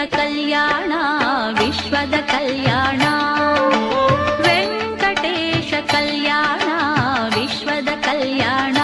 ಕಲ್ಯಾಣ ವಿಶ್ವದ ಕಲ್ಯಾಣ ವೆಂಕಟೇಶ ಕಲ್ಯಾಣ ವಿಶ್ವದ ಕಲ್ಯಾಣ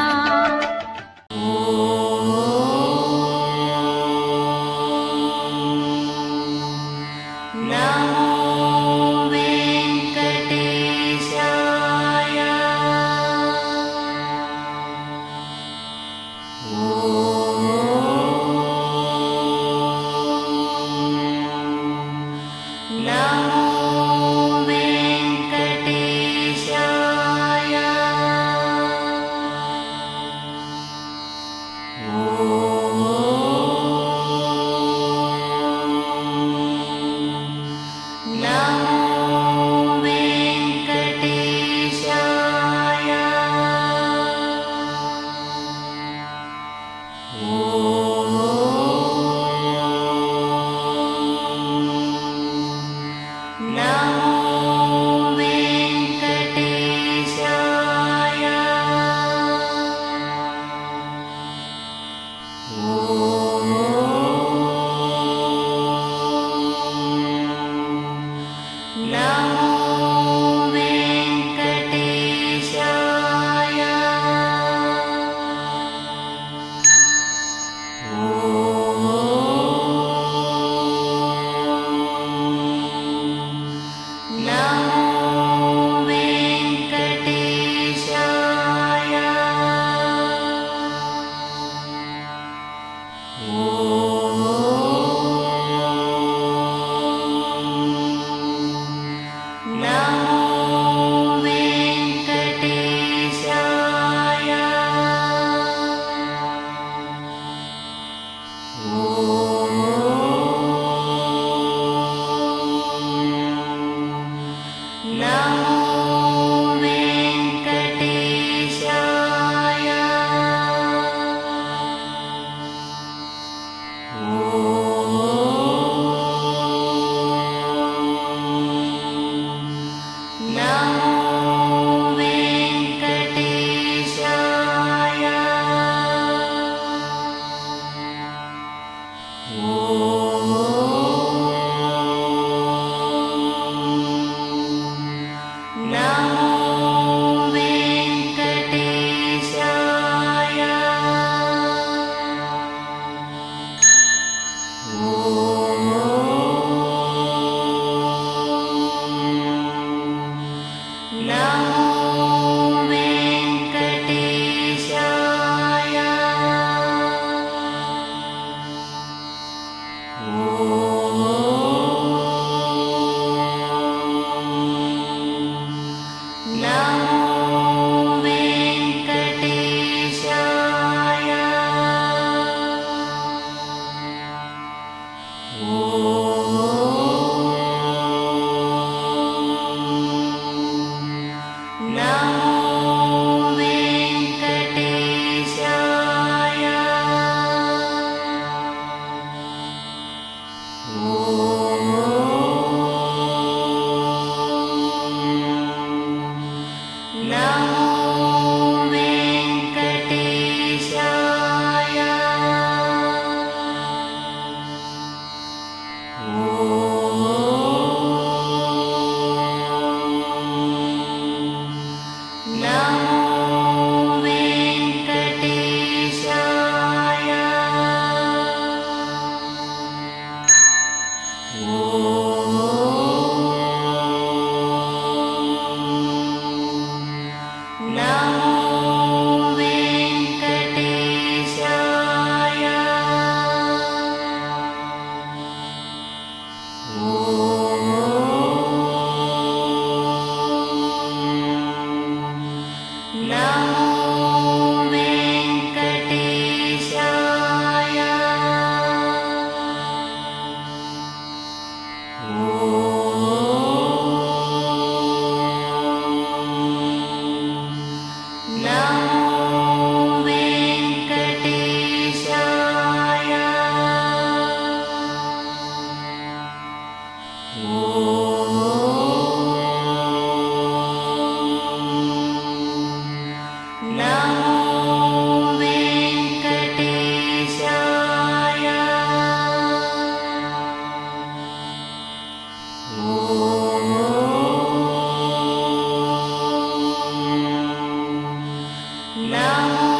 नमो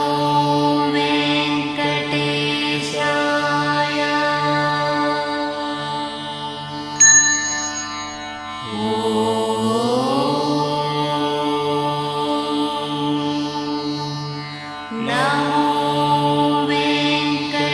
वेङ्कटेशाय। नमो वेङ्कटेशाय।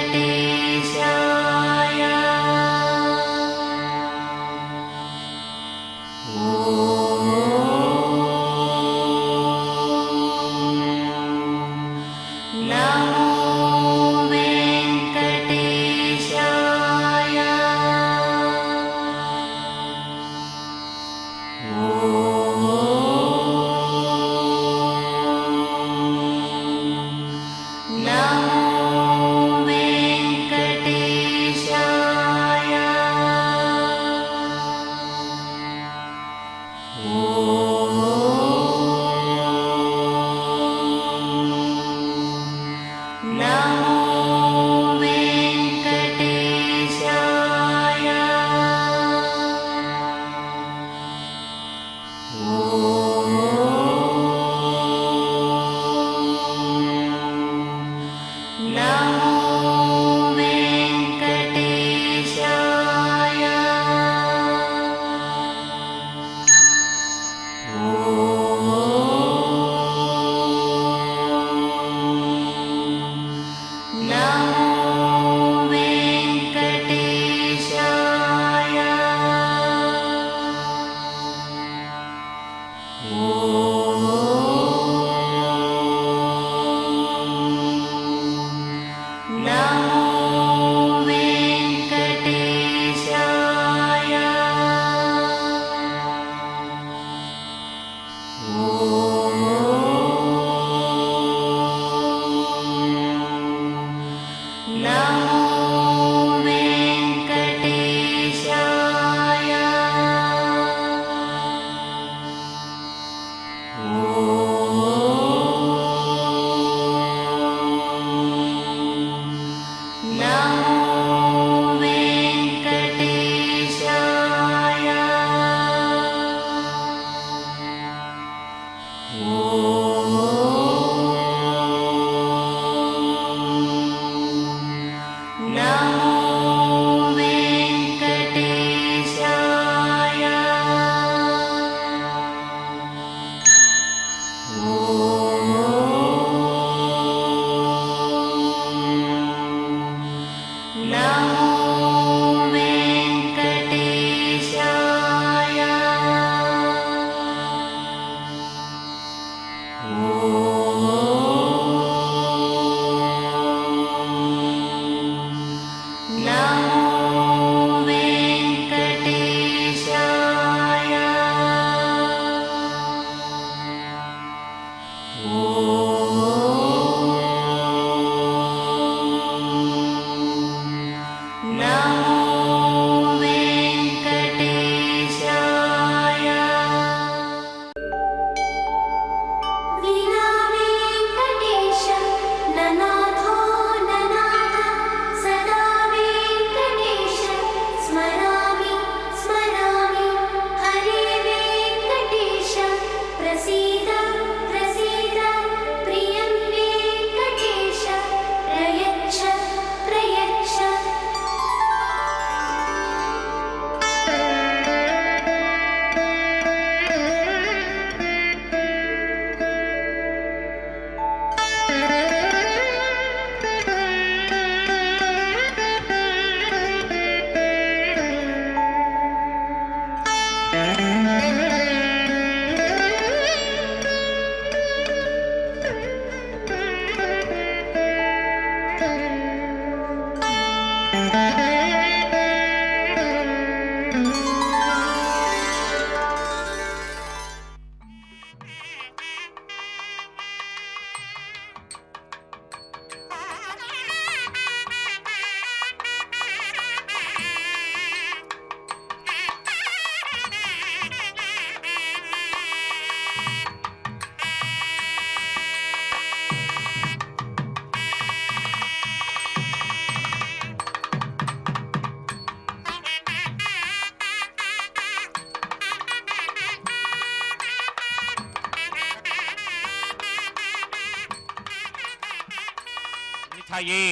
నిథయే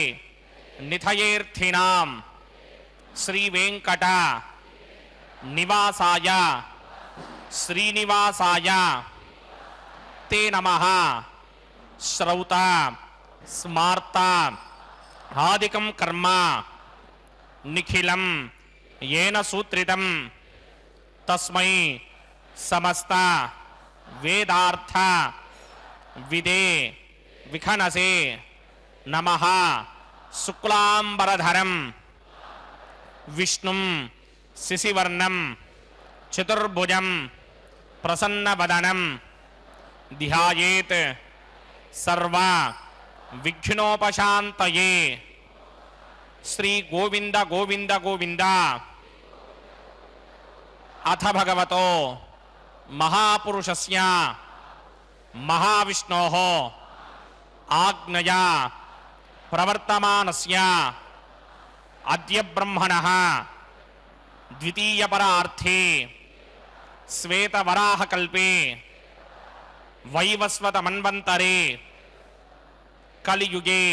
నిథయేర్థినాం శ్రీ వెంకట నివాసాయ శ్రీనివాసాయ తే నమః శ్రౌత స్మార్త ఆదికం కర్మ నిఖిలం येन सूत्रितं तस्मै समस्त वेदार्थ विदे विखनसे नमः शुक्लांबरधरं विष्णुं शिशिवर्णं चतुर्भुजं प्रसन्नवदनं ध्यायेत् सर्व विघ्नोपशान्तये श्री गोविंद गोविंद गोविंद अथ भगवतो महापुरुषस्य महाविष्णोः आज्ञया प्रवर्तमानस्य अद्य ब्रह्मणः द्वितीयपरार्थे श्वेतवराहकल्पे वैवस्वतमन्वन्तरे कलियुगे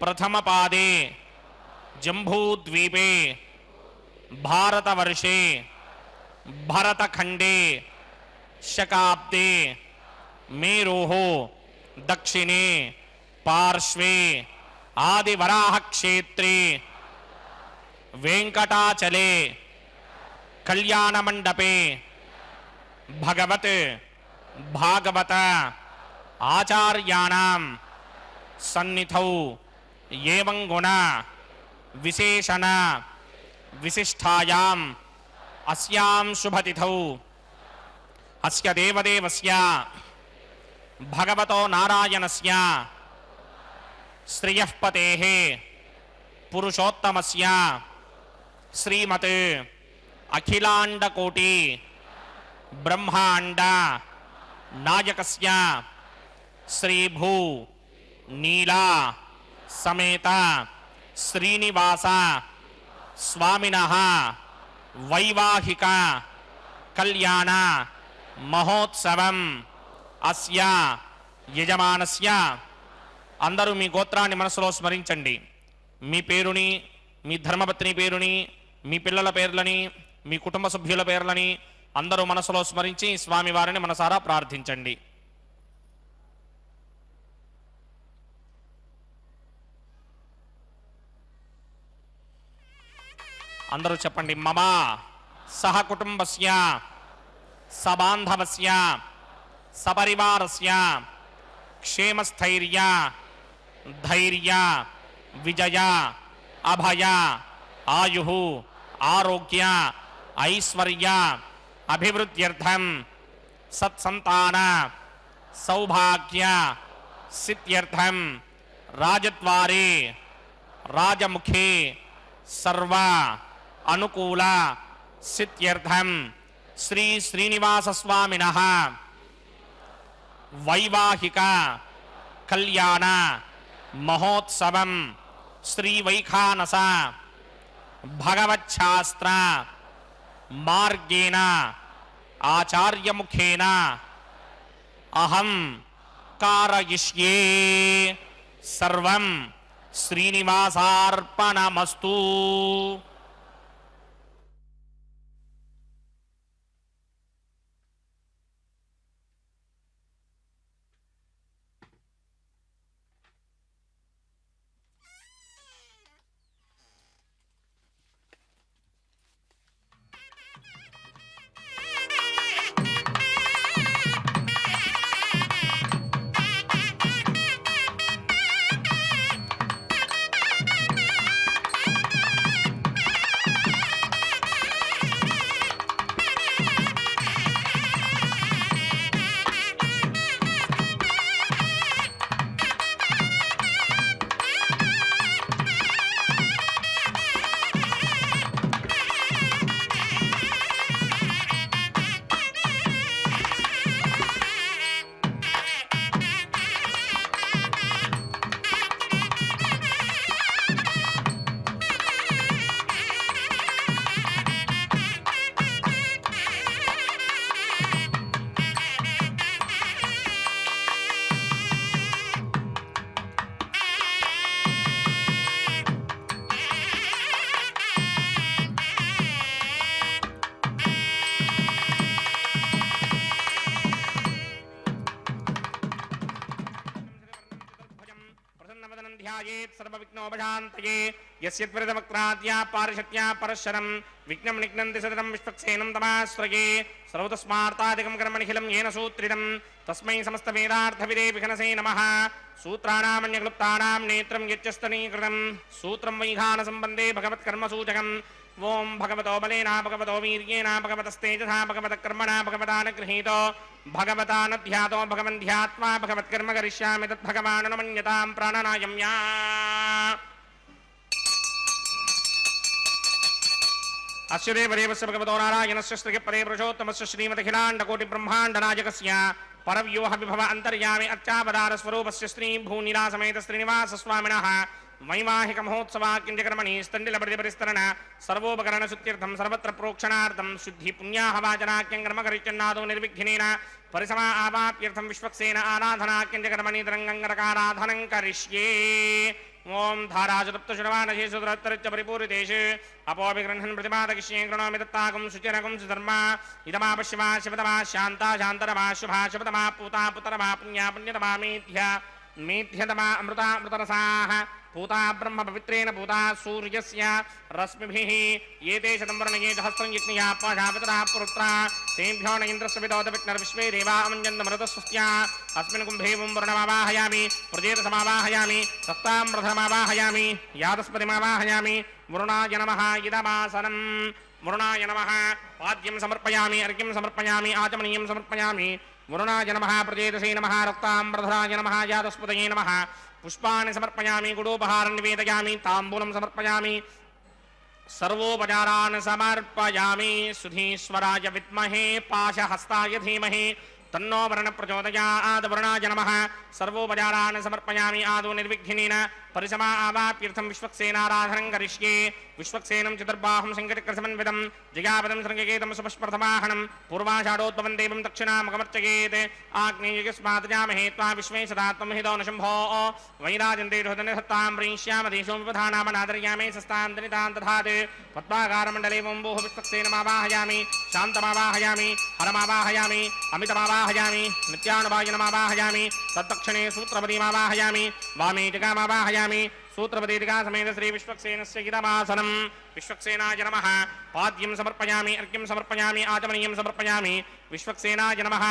प्रथमपादे जम्बूद्वीपे भारतवर्षे भरतखंडे शकाब्दे मेरोः दक्षिणे पार्श्वे आदिवराह क्षेत्रे वेंकटाचले कल्याणमंडपे भगवत भागवत आचार्याणां सन्निधौ एवं गुण विशेषण विशिष्टायाम् अस्यां शुभतिथौ अस्य देवदेवस्य भगवतो नारायणस्य श्रियः पतेः पुरुषोत्तमस्य श्रीमत् अखिलाण्डकोटि ब्रह्माण्ड नायकस्य श्रीभू नीला समेत श्रीनिवास स्वामिनः वैवाहिक कल्याण महोत्सवम् अस्य यजमानस्य అందరూ మీ గోత్రాన్ని మనసులో స్మరించండి. మీ పేరుని, మీ ధర్మపత్ని పేరుని, మీ పిల్లల పేర్లని, మీ కుటుంబ సభ్యుల పేర్లని అందరూ మనసులో స్మరించి స్వామివారిని మనసారా ప్రార్థించండి. అందరూ చెప్పండి. మమ సహ కుటుంబస్య సబాంధవస్య సపరివారస్య క్షేమస్థైర్య ధైర్య విజయ అభయ ఆయు ఆరోగ్య ఐశ్వర్య అభివృద్ధ్యర్థం సత్సంతాన సౌభాగ్య సిద్ధ్యర్థం రాజద్వారే రాజముఖే సర్వ అనుకూల సిద్ధ్యర్థం శ్రీ శ్రీనివాస స్వామినః వైవాహిక కళ్యాణ మహోత్సవం శ్రీ వైఖానస భగవచ్ఛాస్త్ర మార్గేణ ఆచార్యముఖేన అహం కారయిష్యే సర్వం శ్రీనివాసార్పణమస్తు. ध्यायेत् सर्वविघ्नोपशान्तये यस्यत्वरितवक्त्राद्या पारिषत्या परशरं विघ्नं निघ्नन्ति सततं विश्वक्सेनं तमाश्रये सर्वतस्मार्तादिकं कर्मनिखिलं येन सूत्रितं तस्मै समस्तवेदार्थविदे विघ्नसे नमः सूत्राणामन्यक्लुप्तानां नेत्रं यच्चस्तनीकृतं सूत्रं वैघानसम्बन्धे भगवत्कर्मसूचकम् ओं भगवतो बलेना भगवतो वीर्येण भगवतस्तेजसा भगवतकर्मणा भगवतानुगृहीतो भगवतानध्यातो भगवन्ध्यात्मा भगवत्कर्म करिष्यामि तद्भगवान् न मन्यतां प्राणनायम्या अस्य देवदेवस्य भगवतो नारायणस्य श्रीपदे पुरुषोत्तमस्य श्रीमदखिलाण्डकोटिब्रह्माण्डनायकस्य परव्योह विभव अन्तर्यामि अर्चावतारस्वरूपस्य श्रीभूनिलासमेत श्रीनिवासस्वामिनः वैवाहिक महोत्सवा किंजकर्मणि स्तंडिलपरिस्तरण सर्वोपकरण शुद्ध्यर्थं सर्वत्र प्रोक्षणार्थं शुद्धि पुण्याहवाचनाख्यं करिष्यन्नादो निर्विघ्नेन परिसमा आवाप्यर्थं विश्वक्सेन आराधना किंजकर्मणि तरंगंगरकाराधनं करिष्ये ओं धाराजुतप्तशुणवानशे सुदरत्तरिच्च परिपूरितेषु अपोऽभिगृह्णन् प्रतिपादयिष्ये कृणोमि दत्ताकं शुचिरकं सुधर्मा इदमापश्यवा शिवतमा शान्ता शान्तरमा शुभा शुभतमा पूता पुतरमा पुण्या पुण्यतमा मेध्यतमा अमृता अमृतरसाः पूता ब्रह्म पवित्रेण पूता सूर्यस्य रश्मिभिः एते शतं वर्णये सहस्रं यज्ञया प्रजापतिरा पुरुत्रा तेभ्यो न इन्द्रस्य विदोदविघ्नर्विश्वे देवा अमञ्जन्तमरुतस्वस्या अस्मिन् कुम्भे वर्णमावाहयामि प्रजेतसमावाहयामि सत्तामृतमावाहयामि यादस्पतिमावाहयामि वरुणाय नमः इदमासनं वरुणाय नमः पाद्यं समर्पयामि अर्घ्यं समर्पयामि आचमनीयं समर्पयामि वरुणाय नमः प्रजेतसे नमः रक्ताम्बरधराय नमः यादस्पतये नमः पुष्पाणि समर्पयामि गुडोपहारं निवेदयामि ताम्बूलं समर्पयामि सर्वोपचारान् समर्पयामि सुधीश्वराय विद्महे पाशहस्ताय धीमहि तन्नो वरुणः प्रचोदयात् वरुणाय नमः सर्वोपचारान् समर्पयामि आदौ निर्विघ्नेन परिसमा आवाप्यर्थं विश्वक्सेनाराधनं करिष्ये विश्वक्सेनं चतुर्बाहुं शङ्खचक्रसमन्वितं जिगापदं शृङ्गकेतं सुपुष्पर्थमाहनं पूर्वाषाढोद्भवं देवं दक्षिणामुखमर्चयेत् आग्नेयस्मात् जामहे त्वा विश्वे सदा त्वं हितो न शम्भो वैराजन्तेषोदनिधत्तां प्रीष्यामधीशो विपधानामनादर्यामे सस्तान्तनितां दधात् पद्माकारमण्डले वोम्बोः विश्वक्सेनमावाहयामि शान्तमावाहयामि हरमावाहयामि अमितमावाहयामि नित्यानुभाजनमावाहयामि तद्दक्षिणे सूत्रपदीमावाहयामि वामे जगामावाहयामि सूत्रपदीतिका समेत श्री विश्वक्सेनस्य इदमासनं विश्वक्सेनाय नमः पाद्यं समर्पयामि अर्घ्यं समर्पयामि आचमनीयं समर्पयामि विश्वक्सेनाय नमः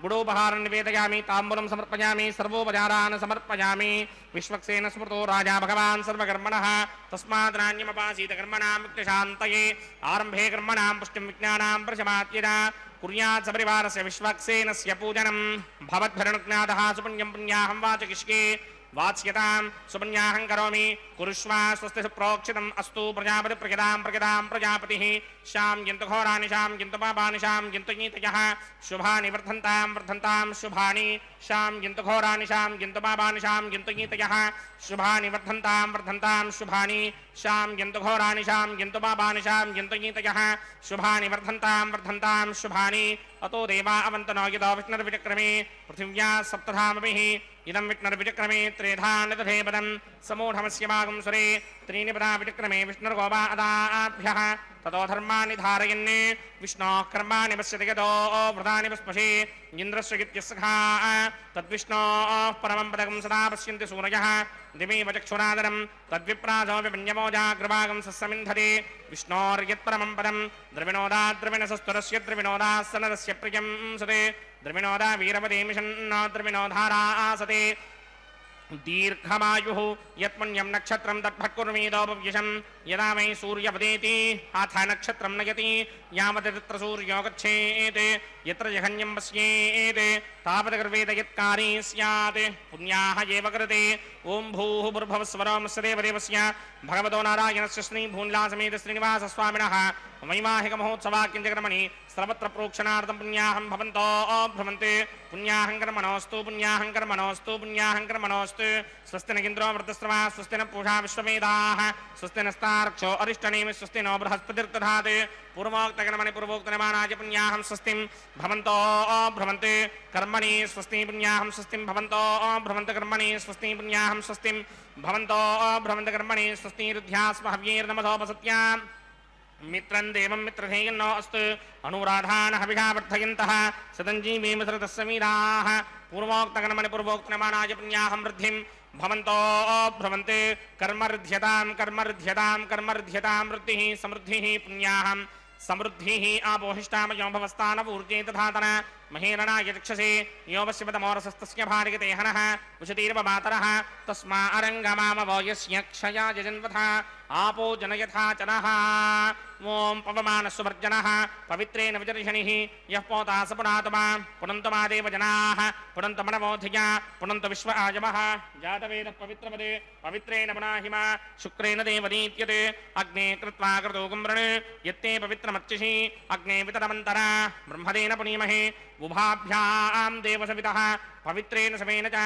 गुडोपहारं निवेदयामि ताम्बूलं समर्पयामि सर्वोपचारान् समर्पयामि विश्वक्सेन स्मृतो राजा भगवान् सर्वकर्मणः तस्मात् नान्यमपासीत कर्मणां मुक्तिशान्तये आरम्भे कर्मणां पुष्टिं विज्ञानां प्रशमात्यदा कुर्यात् सपरिवारस्य विश्वक्सेनस्य पूजनं भवद्भरणज्ञातः सुपुण्यं पुण्याहं वाचकिष्ये वाच्यतां सुपुण्याहं करोमि कुरुष्व स्वस्ति सुप्रोक्षितम् अस्तु प्रजापति प्रजदां प्रजापतिः शां यन्तु घोराणि शां यन्तु पापानि शां यन्तु नीतयः शुभानि वर्धन्तां शुभानि शां यन्तु घोराणि शां यन्तु पापानि शां यन्तु नीतयः शुभानि वर्धन्तां शुभानि शां यन्तु घोराणि शां यन्तु पापानि शां यन्तु नीतयः शुभानि वर्धन्तां शुभानि अतो देवा अवन्तनो यतो विष्णुर्विचक्रमे पृथिव्या सप्तधामभिः इदं विष्णुर्विचक्रमे त्रेधा निदधे पदं समूढमस्य भागं सुरे त्रीणि पदा विचक्रमे विष्णुर्गोपा अदाभ्यः ततो धर्माणि धारयन् विष्णोः कर्माणि पश्यति यतो व्रतानि पस्पशे इन्द्रस्य गित्यस्सखा तद्विष्णोः परमं पदकं सदा पश्यन्ति सूरयः दिमेव चक्षुरादरं तद्विप्रासो विपन्यमोजाग्रभागं सस्समिन्धते विष्णोर्यत्परमं पदं द्रविणोदा द्रविणसस्तुरस्य द्रविणोदा सनरस्य प्रियं सते द्रविणोदा वीरपदेमिषन्न द्रविणोधारा आसते दीर्घमायुः यत्पुण्यं नक्षत्रं तत्फट्कुर्मीदोपव्यशं यदा वै सूर्यपदेति अथ नक्षत्रं नयति यावत् तत्र सूर्यो गच्छेत् यत्र जघन्यं पश्येत् तावत् गर्वेद यत्कारी स्यात् पुण्याः एव कृते ॐ भूः भूर्भुवस्वरमस्य देवदेवस्य भगवतो नारायणस्य श्रीभूनिलासमेत श्रीनिवासस्वामिनः वैवाहिकमहोत्सवा किंजकर्मणि सर्वत्र प्रोक्षणार्थं पुण्याहं भवन्तो भ्रमन्ते पुण्याहं कर्मणोऽस्तु पुण्याहं कर्मणोऽस्तु पुण्याहं कर्मणोऽस्तु स्वस्ति न इन्द्रो वृद्धस्रवा स्वस्ति न पूषा विश्ववेदाः स्वस्ति नस्तार्क्षो अरिष्टनेमि स्वस्ति नो बृहस्पतिर्दधात् पूर्वोक्तकर्मणि पूर्वोक्तनिर्माणाय पुण्याहं स्वस्तिं भवन्तो भ्रमन्ते कर्मणि स्वस्ति पुण्याहं स्वस्तिं भवन्तो भ्रमन्त कर्मणि स्वस्ति पुण्याहं स्वस्तिं भवन्तो भ्रमन्त कर्मणि स्वस्ति रुद्ध्यास्म हव्यैर्नमसोपसत्याम् मित्रं देवं मित्रधेयन्नो अस्तु अनुराधान् हविषा वर्धयन्तः सदञ्जीवेम सरतस्समीराः पूर्वोक्तगणमणि पूर्वोक्तनमानाय पुण्याहं वृद्धिं भवन्तो भ्रमन्ते कर्मर्ध्यतां कर्मर्ध्यतां कर्मर्ध्यतां वृद्धिः समृद्धिः पुण्याहं समृद्धिः आपोहिष्टामयो भवस्तानपूर्जे तथातन महेरणाय चक्षसे यो वश्यपदमोरसस्तस्य भार्यते हनः उशतीर्वमातरः तस्मा अरङ्गमामवो यस्य क्षयाय जन्वथा आपो जनयथा चनः ॐ पवमानस्ववर्जनः पवित्रेण विजर्षणिः यः पोता स पुनातमा पुनन्तमादेव जनाः पुनन्तमनवोधिया पुनन्त विश्व आयवः जातवेदः पवित्रपदे पवित्रेण पुनाहिमा शुक्रेण देवदीत्यते अग्ने कृत्वा क्रतोकुम्भृणे यत्ते पवित्रमर्चिषि अग्ने वितरमन्तरा ब्रह्मदेन पुनीमहे उभाभ्यां देवसवितः पवित्रेण समेन च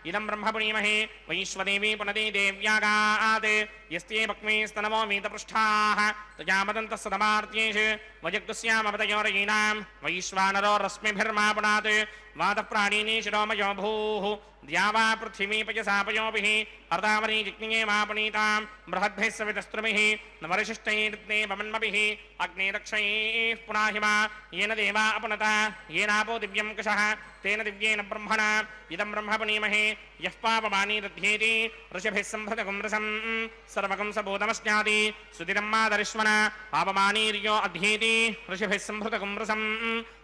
इदं ब्रह्म पुनीमहे वैश्वदेवी पुनदे देव्यागात् यस्ते भक्मे स्तनवो वीतपृष्ठाः तजामदन्तः सदमार्त्येष वजग्दस्यामपतयोरयीनां वैश्वानरो रश्मिभिर्मापुनात् वातप्राणीनि शिरोमयो भूः द्यावा पृथिवी पयसापयोभिः अर्धावरी जिज्ञे मापनीतां बृहद्भिः सवितस्त्रुभिः नवरिशिष्टैर्ते वमन्मभिः अग्ने रक्षैः पुनाहिमा येन देवा अपनता येनापो दिव्यं कषः तेन दिव्येन ब्रह्मणा इदं ब्रह्म पुनीमहे यः पापमानी दध्येति ऋषिभिः सम्भृतगुं रसं सर्वगं सबोधमस्याति सुतिरं मादरिष्मण पापमानीर्यो अध्येति ऋषिभिः सम्भृतगुं रसं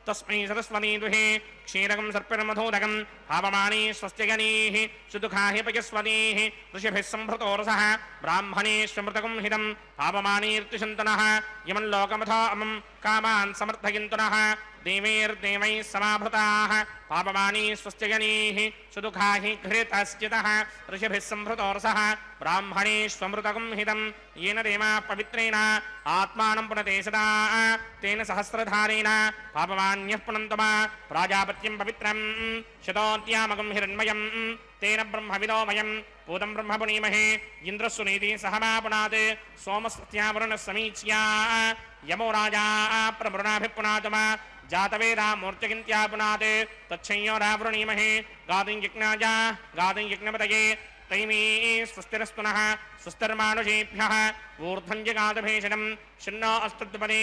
तस्मै सरस्वती दुहे क्षीरकं सर्पिर्मधोदकं पापमानी स्वस्त्यगनीः सुदुःखाहि पयस्वतीः ऋषिभिः सम्भृतो रसः ब्राह्मणेष्वमृतकं हितं पापमानीर्तिशन्तनः यमं लोकमथो अमं कामान् समर्थयन्तुनः देवैर्देवैः समाभृताः पापमानी स्वस्त्यगनीः सुदुःखाहि घृतश्चितः ऋषिभिः सम्भृतो रसः ब्राह्मणेष्वमृतकं हितं येन देवाः पवित्रेण आत्मानं पुनते सदा तेन सहस्रधारेण पापमान्यः पुनन्तमा प्राजापत्यं पवित्रं शतोऽत्यामगं हिरण्मयं तेन ब्रह्मविदोमयं पूतं ब्रह्म पुनीमहे इन्द्रस्सुनीति सहमापुनात् सोमस्त्यावरुणः समीच्या यमो राजा प्रमृणाभिपुनातमा जातवेदा मूर्तिकिन्त्या पुनात् तच्छंयोरावृणीमहे गादिं यज्ञाय गादिं यज्ञपतये तैमी स्वस्तिरस्तुनः स्वस्तिर्मानुषेभ्यः ऊर्ध्वञ्जगादभेषणं शन्नो अस्तद्पदे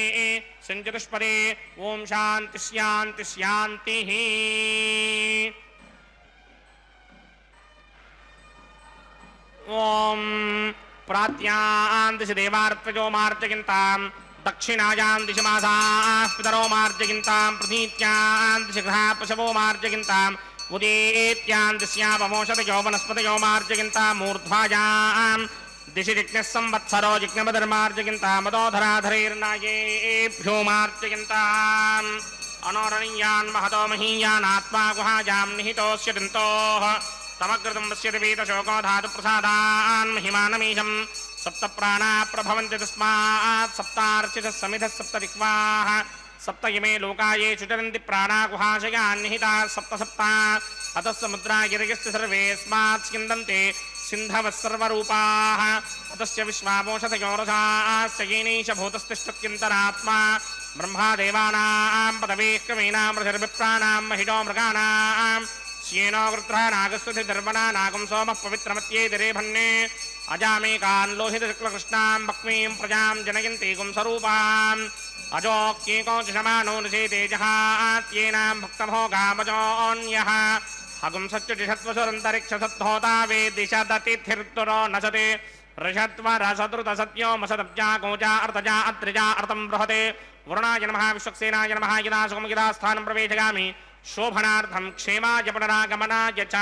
सञ्चतुष्पदे ॐ शान्ति शान्ति शान्तिः ॐ प्रात्यां दिशि देवार्त्वजो मार्जयन्तां दक्षिणायां दिशि मासाः पितरो मार्जयन्तां प्रतीत्यां दिशि गृहा पशवो मार्जयन्ताम् उदेत्यां दिश्यापमोषधयो वनस्पतयो मार्जयन्तां मूर्ध्वायां दिशि जिज्ञः संवत्सरो जिज्ञपदर्मार्जयन्तां मदोधराधरैर्नायेभ्यो मार्जयन्ताम् अनोरणीयान् महतो महीयान् आत्मा गुहायां निहितोऽस्य दन्तोः तमकृतं पश्यति वीतशोको धातुप्रसादान् महिमानमीशं सप्तप्राणा प्रभवन्ति तस्मात् सप्तार्चितः समिधः सप्तदिक्वाः सप्त इमे लोकाये चुचरन्ति प्राणा गुहाशयान् निहिताः सप्त सप्ता अतः समुद्रा गिरयश्च सर्वेऽस्मात् स्यन्दन्ते सिन्धवः सर्वरूपाः अतस्य विश्वापोषधयो रसास्य येनैष भूतस्तिष्ठत्यन्तरात्मा ब्रह्मा देवानां पदवेः क्रमेणां ऋषिर्विप्राणां महिषो मृगाणां श्येनो वृत्रः नागस्वति दर्वणा नागं सोमः पवित्रमत्येतिरेभन्ने अजामेकान् लोहितशुक्लकृष्णां भक्मीं प्रजां जनयन्ति गुंसरूपाम् अजोक्येको जशमानो निषेते जहात्येनां भक्तभोगामजोऽन्यः हगुंसच्युतिषत्वसुरन्तरिक्षसद्धोता वेदिशदतिथिर्तुरो नशते ऋषत्वरसदृतसत्यो मसदब्जा गोजा अर्तजा अत्रिजा अर्तं बृहते वरुणाय नमः विश्वक्सेनाय नमः यदा सुखं यदा स्थानं प्रवेशयामि शोभनार्थं क्षेमाय पुनरागमनाय च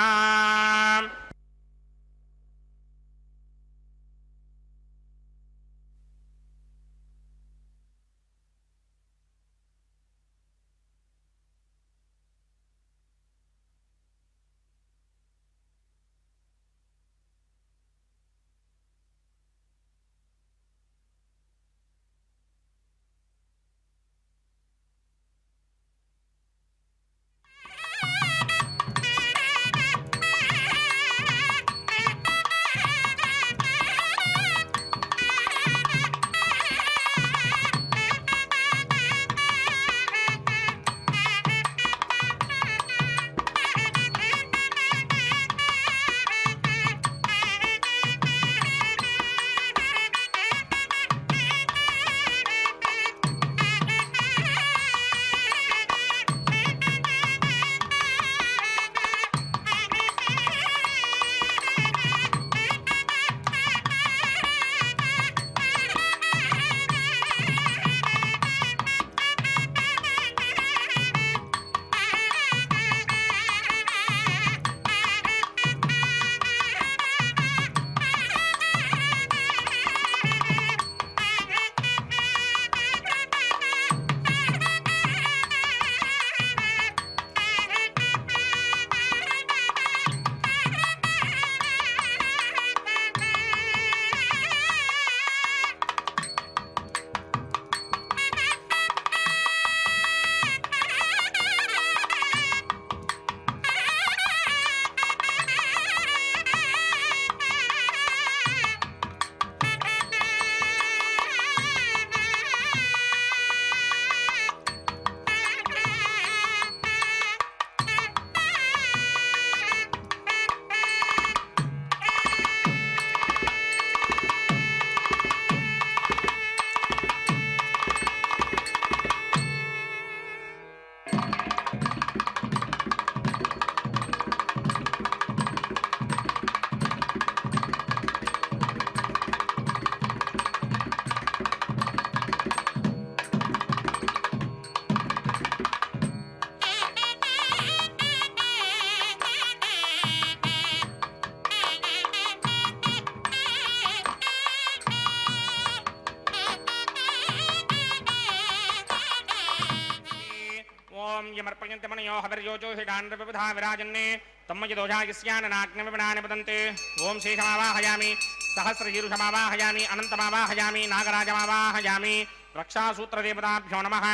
अग्नयो हविर्योजोषिडान्नविबुधा विराजन्ने तम्मयदोषायस्याननाग्निविनानि पतन्ते ॐ शेषमावाहयामि सहस्रशीर्षमावाहयामि अनन्तमावाहयामि नागराजमावाहयामि रक्षासूत्रदेवताभ्यो नमः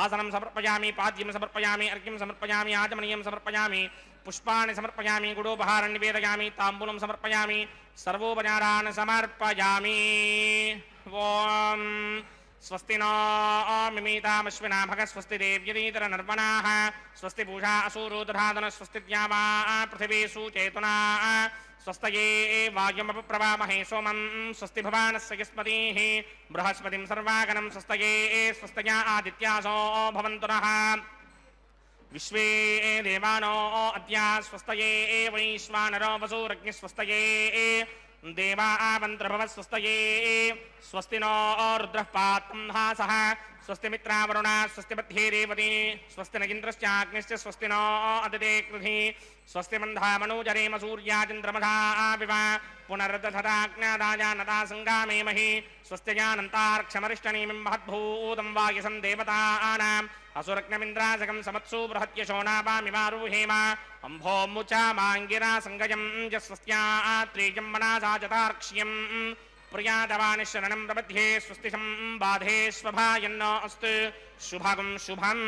आसनं समर्पयामि पाद्यं समर्पयामि अर्घ्यं समर्पयामि आचमनीयं समर्पयामि पुष्पाणि समर्पयामि गुडोपहारं निवेदयामि ताम्बूलं समर्पयामि सर्वोपचारान् समर्पयामि ॐ स्वस्ति नो मिमीतामश्विना भग स्वस्ति देव्यतीतरनर्मणाः स्वस्ति पूषा असूरो दधातन स्वस्ति द्यावा पृथिवी सुचेतुना स्वस्तये वायुमपप्रवामहे सोमं स्वस्ति भवानस्य यस्मतीः बृहस्पतिं सर्वागणं स्वस्तये स्वस्तया आदित्यासो भवन्तु नः विश्वे देवानो अद्या स्वस्तये वैश्वानरो वसूरग्निस्वस्तये देवा आवन्त्रभवस्वस्तये स्वस्ति नो रुद्रः पात्रं हासः स्वस्ति मित्रावरुणा स्वस्ति मध्ये रेवती स्वस्ति न इन्द्रश्चाग्निश्च स्वस्ति नो अदिते कृधि स्वस्ति मन्धामनोजरेम सूर्याचन्द्रमधा विव पुनर्दधताज्ञादाजानता सङ्गामे महि स्वस्त्यजानन्तार्क्षमरिष्टनीमिं महद्भूतं वायुसं देवतानाम् असुरग्नमिन्द्राजगं समत्सु बृहत्यशो नावामिमारुहेम अम्भोमुचा माङ्गिरा सङ्गजं जस्वस्त्या त्रीजं मनासा चतार्क्ष्यं प्रियादवानिशरणं प्रबध्ये स्वस्तिशं बाधे स्वभायन्न अस्तु शुभगं शुभम्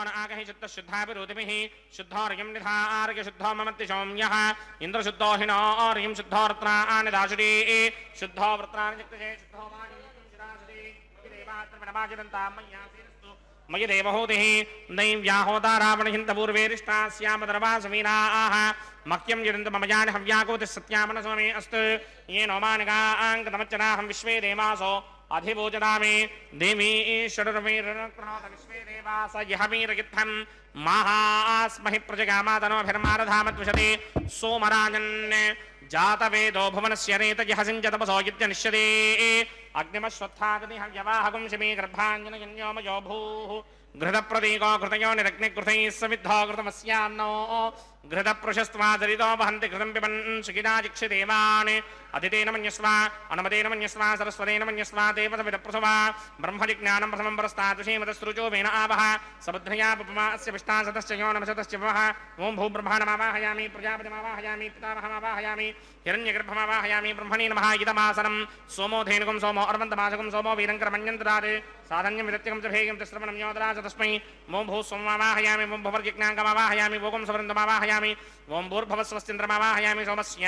न आगहि शुद्धः शुद्धाभिरुतिभिः शुद्धोर्यं निधार्य शुद्धो ममत्ति सौम्यः इन्द्रशुद्धो हिनोर्यं शुद्धो रत्नानि दाशुरी शुद्धो वृत्राणि चिक्तजे शुद्धो मयि देवहूतिः दैव्याहोता रावणहिन्तपूर्वेरिष्टा स्यामदर्वा समीनाः मह्यं यदन्त मम यानि हव्याकोतिः सत्यामनसो मे अस्तु येनो मानिकाङ्कतमच्चनाहं विश्वे देवासो अधिभोजनामि देवी षडुर्वीरनकृणोत विश्वे देवास यः वीरगित्थं महास्महि प्रजगामातनोभिर्मारधामद्विषति सोमराजन् जातवेदो भुवनस्य रेतयः सिञ्चतपसो युध्यनिष्यते अग्निमश्वत्थादति हव्यवाहगुं शिमे गर्भाञ्जनयन्योमयो भूः घृतप्रतीको घृतयो निरग्निघृतैः समिद्धो घृतमस्यान्नो घृतप्रशस्त्वादरितो वहन्ति घृतं पिबन् सुखिता जिक्षिदेवान् अदितेन मन्यस्व अनुमतेन मन्यस्व सरस्वतेन मन्यस्व देवसविदप्रसवा ब्रह्मजिज्ञानं प्रथमं परस्तादुषीमतस्रुचो वेन आवह सबुद्ध्या पपमा अस्य विष्टासतश्च यो नमसतश्च वः ॐ भूब्रह्माणमावाहयामि प्रजापतिमावाहयामि पितामहमावाहयामि हिरण्यगर्भमावाहयामि ब्रह्मणे नमः इदमासनं सोमो धेनुकं सोमो अर्वन्तमासकं सोमो वीरङ्करमन्यन्तरात् साधन्यं विदत्यकं च भेयं च श्रवणं योदराज तस्मै ॐ भू सोममावाहयामि ॐ भवर्यज्ञाङ्गमावाहयामि भोगं सवृन्दमावाहयामि ॐ भूर्भवस्वस्तिन्द्रमावाहयामि सोमस्य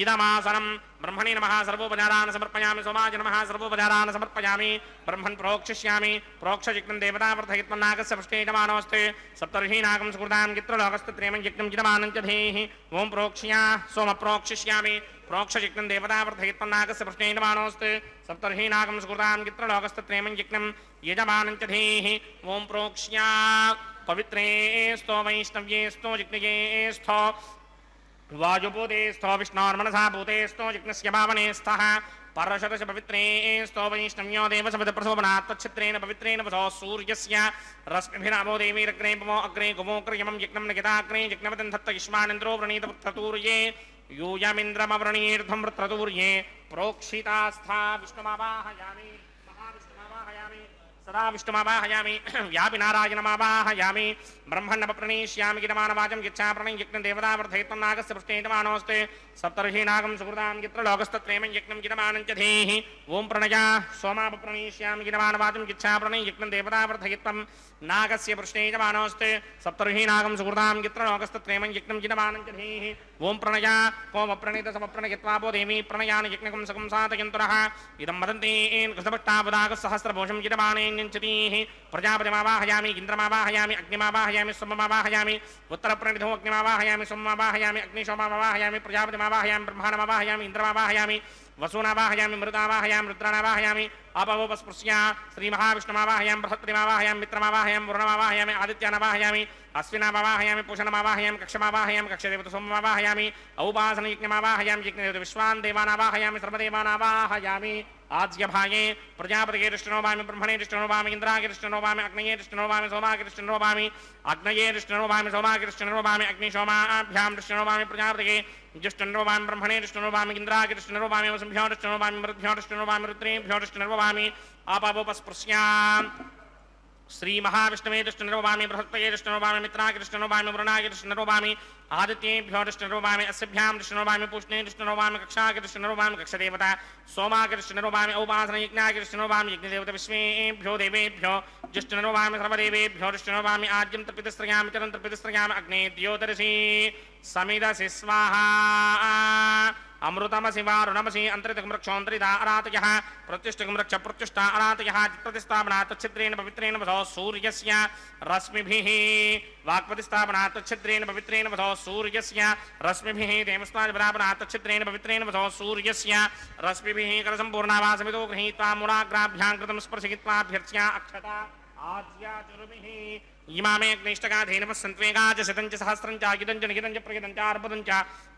इदमासनं ब्रह्मणे नमः सर्वोपचारान् समर्पयामि सोमाय नमः सर्वोपचारान् समर्पयामि ब्रह्मन् प्रोक्षिष्यामि प्रोक्षयज्ञं देवतावर्धयित्वन्नागस्य पृष्ठेजमानोऽस्ति सप्तर्षीनागं सुकृतां चित्रलोकस्तत्रेमं यज्ञं चिदमानं च धेः ॐ प्रोक्ष्या सोम प्रोक्षिष्यामि प्रोक्षयज्ञं देवतावर्धयित्वन्नागस्य पृष्ठेजमानोऽस्ति सप्तर्षीनागं सुकृतां चित्रलोकस्तत्रेमं यज्ञं यजमानं च धेः ॐ प्रोक्ष्या पवित्रे स्तो वैष्णव्ये स्तो जिग्नये स्थो वायुभूते स्थो विष्णोर्मनसा भूते स्तो जिग्नस्य भावने स्तः परशतश पवित्रे स्तो वैष्णव्यो देवसविदप्रसोपनात् तच्छित्रेण पवित्रेण वसो सूर्यस्य रश्मिभिरामो देवीरग्ने पमो अग्रे गुमोक्रयमं यज्ञं नगिताग्ने यज्ञवतं धत्त युष्मानिन्द्रो वृणीत वृत्रतूर्ये यूयमिन्द्रमवृणीर्ध्वं वृत्रतूर्ये प्रोक्षितास्था विष्णुमावाहयामि महाविष्णुमावाहयामि सदा विष्णुमावाहयामि व्यापिनारायणमावाहयामि ब्रह्मण्डप्रणीष्यामि गिरमानवाचं यच्छा प्रणय यज्ञं देवतावर्धयित्वं नागस्य पृष्ठेजमानोऽस्ते सप्तर्षीनागं सुकृतां यत्रलोकस्तत्रेमं यज्ञं गिरमानं च धेः ॐ प्रणया सोमापप्रणीष्यामि गिरमानवाचं यच्छा प्रणय यज्ञं देवतावर्धयित्वं नागस्य पृष्ठेजमानोऽस्ते सप्तर्षीनागं सुकृतां यत्रलोकस्तत्रेमं यज्ञं गिरमानं च धेः ॐ प्रणया कोमप्रणीतसमप्रणयित्वापो देवी प्रणयान यज्ञकं सकं साधयन्तुरः इदं वदन्ति सहस्रभूषं गिरमाणेन्यञ्चतीः प्रजापतिमावाहयामि इन्द्रमावाहयामि अग्निमावाहयामि सोममावाहयामि उत्तरप्रणिधो अग्निमावाहयामि सोममावाहयामि अग्निशोममावाहयामि प्रजापतिमावाहयामि ब्रह्माणमावाहयामि इन्द्रमावाहयामि वसूनावाहयामि मृतावाहयामि रुद्राणावाहयामि अपवोपस्पृश्या श्रीमहाविष्णुमावाहयामि बृहत्रिमावाहयामि मित्रमावाहयामि वरुणमावाहयामि आदित्यानावाहयामि अश्विनामावाहयामि पूषणमावाहयामि कक्षमावाहयामि कक्षदेवतसोममावाहयामि औपासनयज्ञमावाहयामि यज्ञदेवतविश्वान् देवानावाहयामि सर्वदेवानावाहयामि आज्यभागे प्रजापतिगे दृष्टिनोभामि ब्रह्मणे दृष्टिनोभामि इन्द्रागे दृष्टिनोभामि अग्नये दृष्टिनोभामि सोमागे दृष्टिनोभामि अग्नये दृष्टिनोभामि सोमागे दृष्टिनोभामि अग्निशोमाभ्यां दृष्टिनोभामि प्रजापतिगे दृष्टिनोभामि ब्रह्मणे दृष्टिनोभामि इन्द्रागे दृष्टिनोभामि वसुभ्यो दृष्टिनोभामि मरुद्भ्यो दृष्टिनोभामि रुद्रेभ्यो दृष्टिनोभामि आपावोपस्पृश्याम् श्रीमहाविष्णवे दृष्टिनरोभामि बृहस्पतये दृष्टिनरोभामि मित्रागे दृष्टिनरोभामि वरुणागे दृष्टिनरोभामि आदित्येभ्यो दृष्टिनरोभामि अस्यभ्यां दृष्टिनरोभामि पूष्णे दृष्टिनरोभामि कक्षागे दृष्टिनरोभामि कक्षदेवता सोमागे दृष्टिनरोभामि औपासनयज्ञागे दृष्टिनरोभामि यज्ञदेवता विश्वेभ्यो देवेभ्यो दृष्टिनरोभामि सर्वदेवेभ्यो दृष्टिनरोभामि आद्यं तर्पितस्त्रयामि चरं तर्पितस्त्रयामि अग्ने द्योतरसि समिदसि स्वाहा अमृतमसि वारुणमसि अंतरितकमृक्षोऽन्तरिता अरातयः प्रतिष्ठकमृक्ष प्रत्युष्टा अरातयः चित्प्रतिस्थापना तच्छिद्रेण पवित्रेण वसो सूर्यस्य रश्मिभिः वाक्प्रतिस्थापना तच्छिद्रेण पवित्रेण वसो सूर्यस्य रश्मिभिः देवस्ताजपरापना तच्छिद्रेण पवित्रेण वसो सूर्यस्य रश्मिभिः करसम्पूर्णावासमितो गृहीत्वा मूलाग्राभ्यां कृतं स्पर्शयित्वाभ्यर्च्या अक्षता आज्याचुर्भिः इमामे अग्निष्टकाधेनवः सन्त्वेगा च शतं च सहस्रं च युतं च निहितं च प्रगितं च अर्पदं च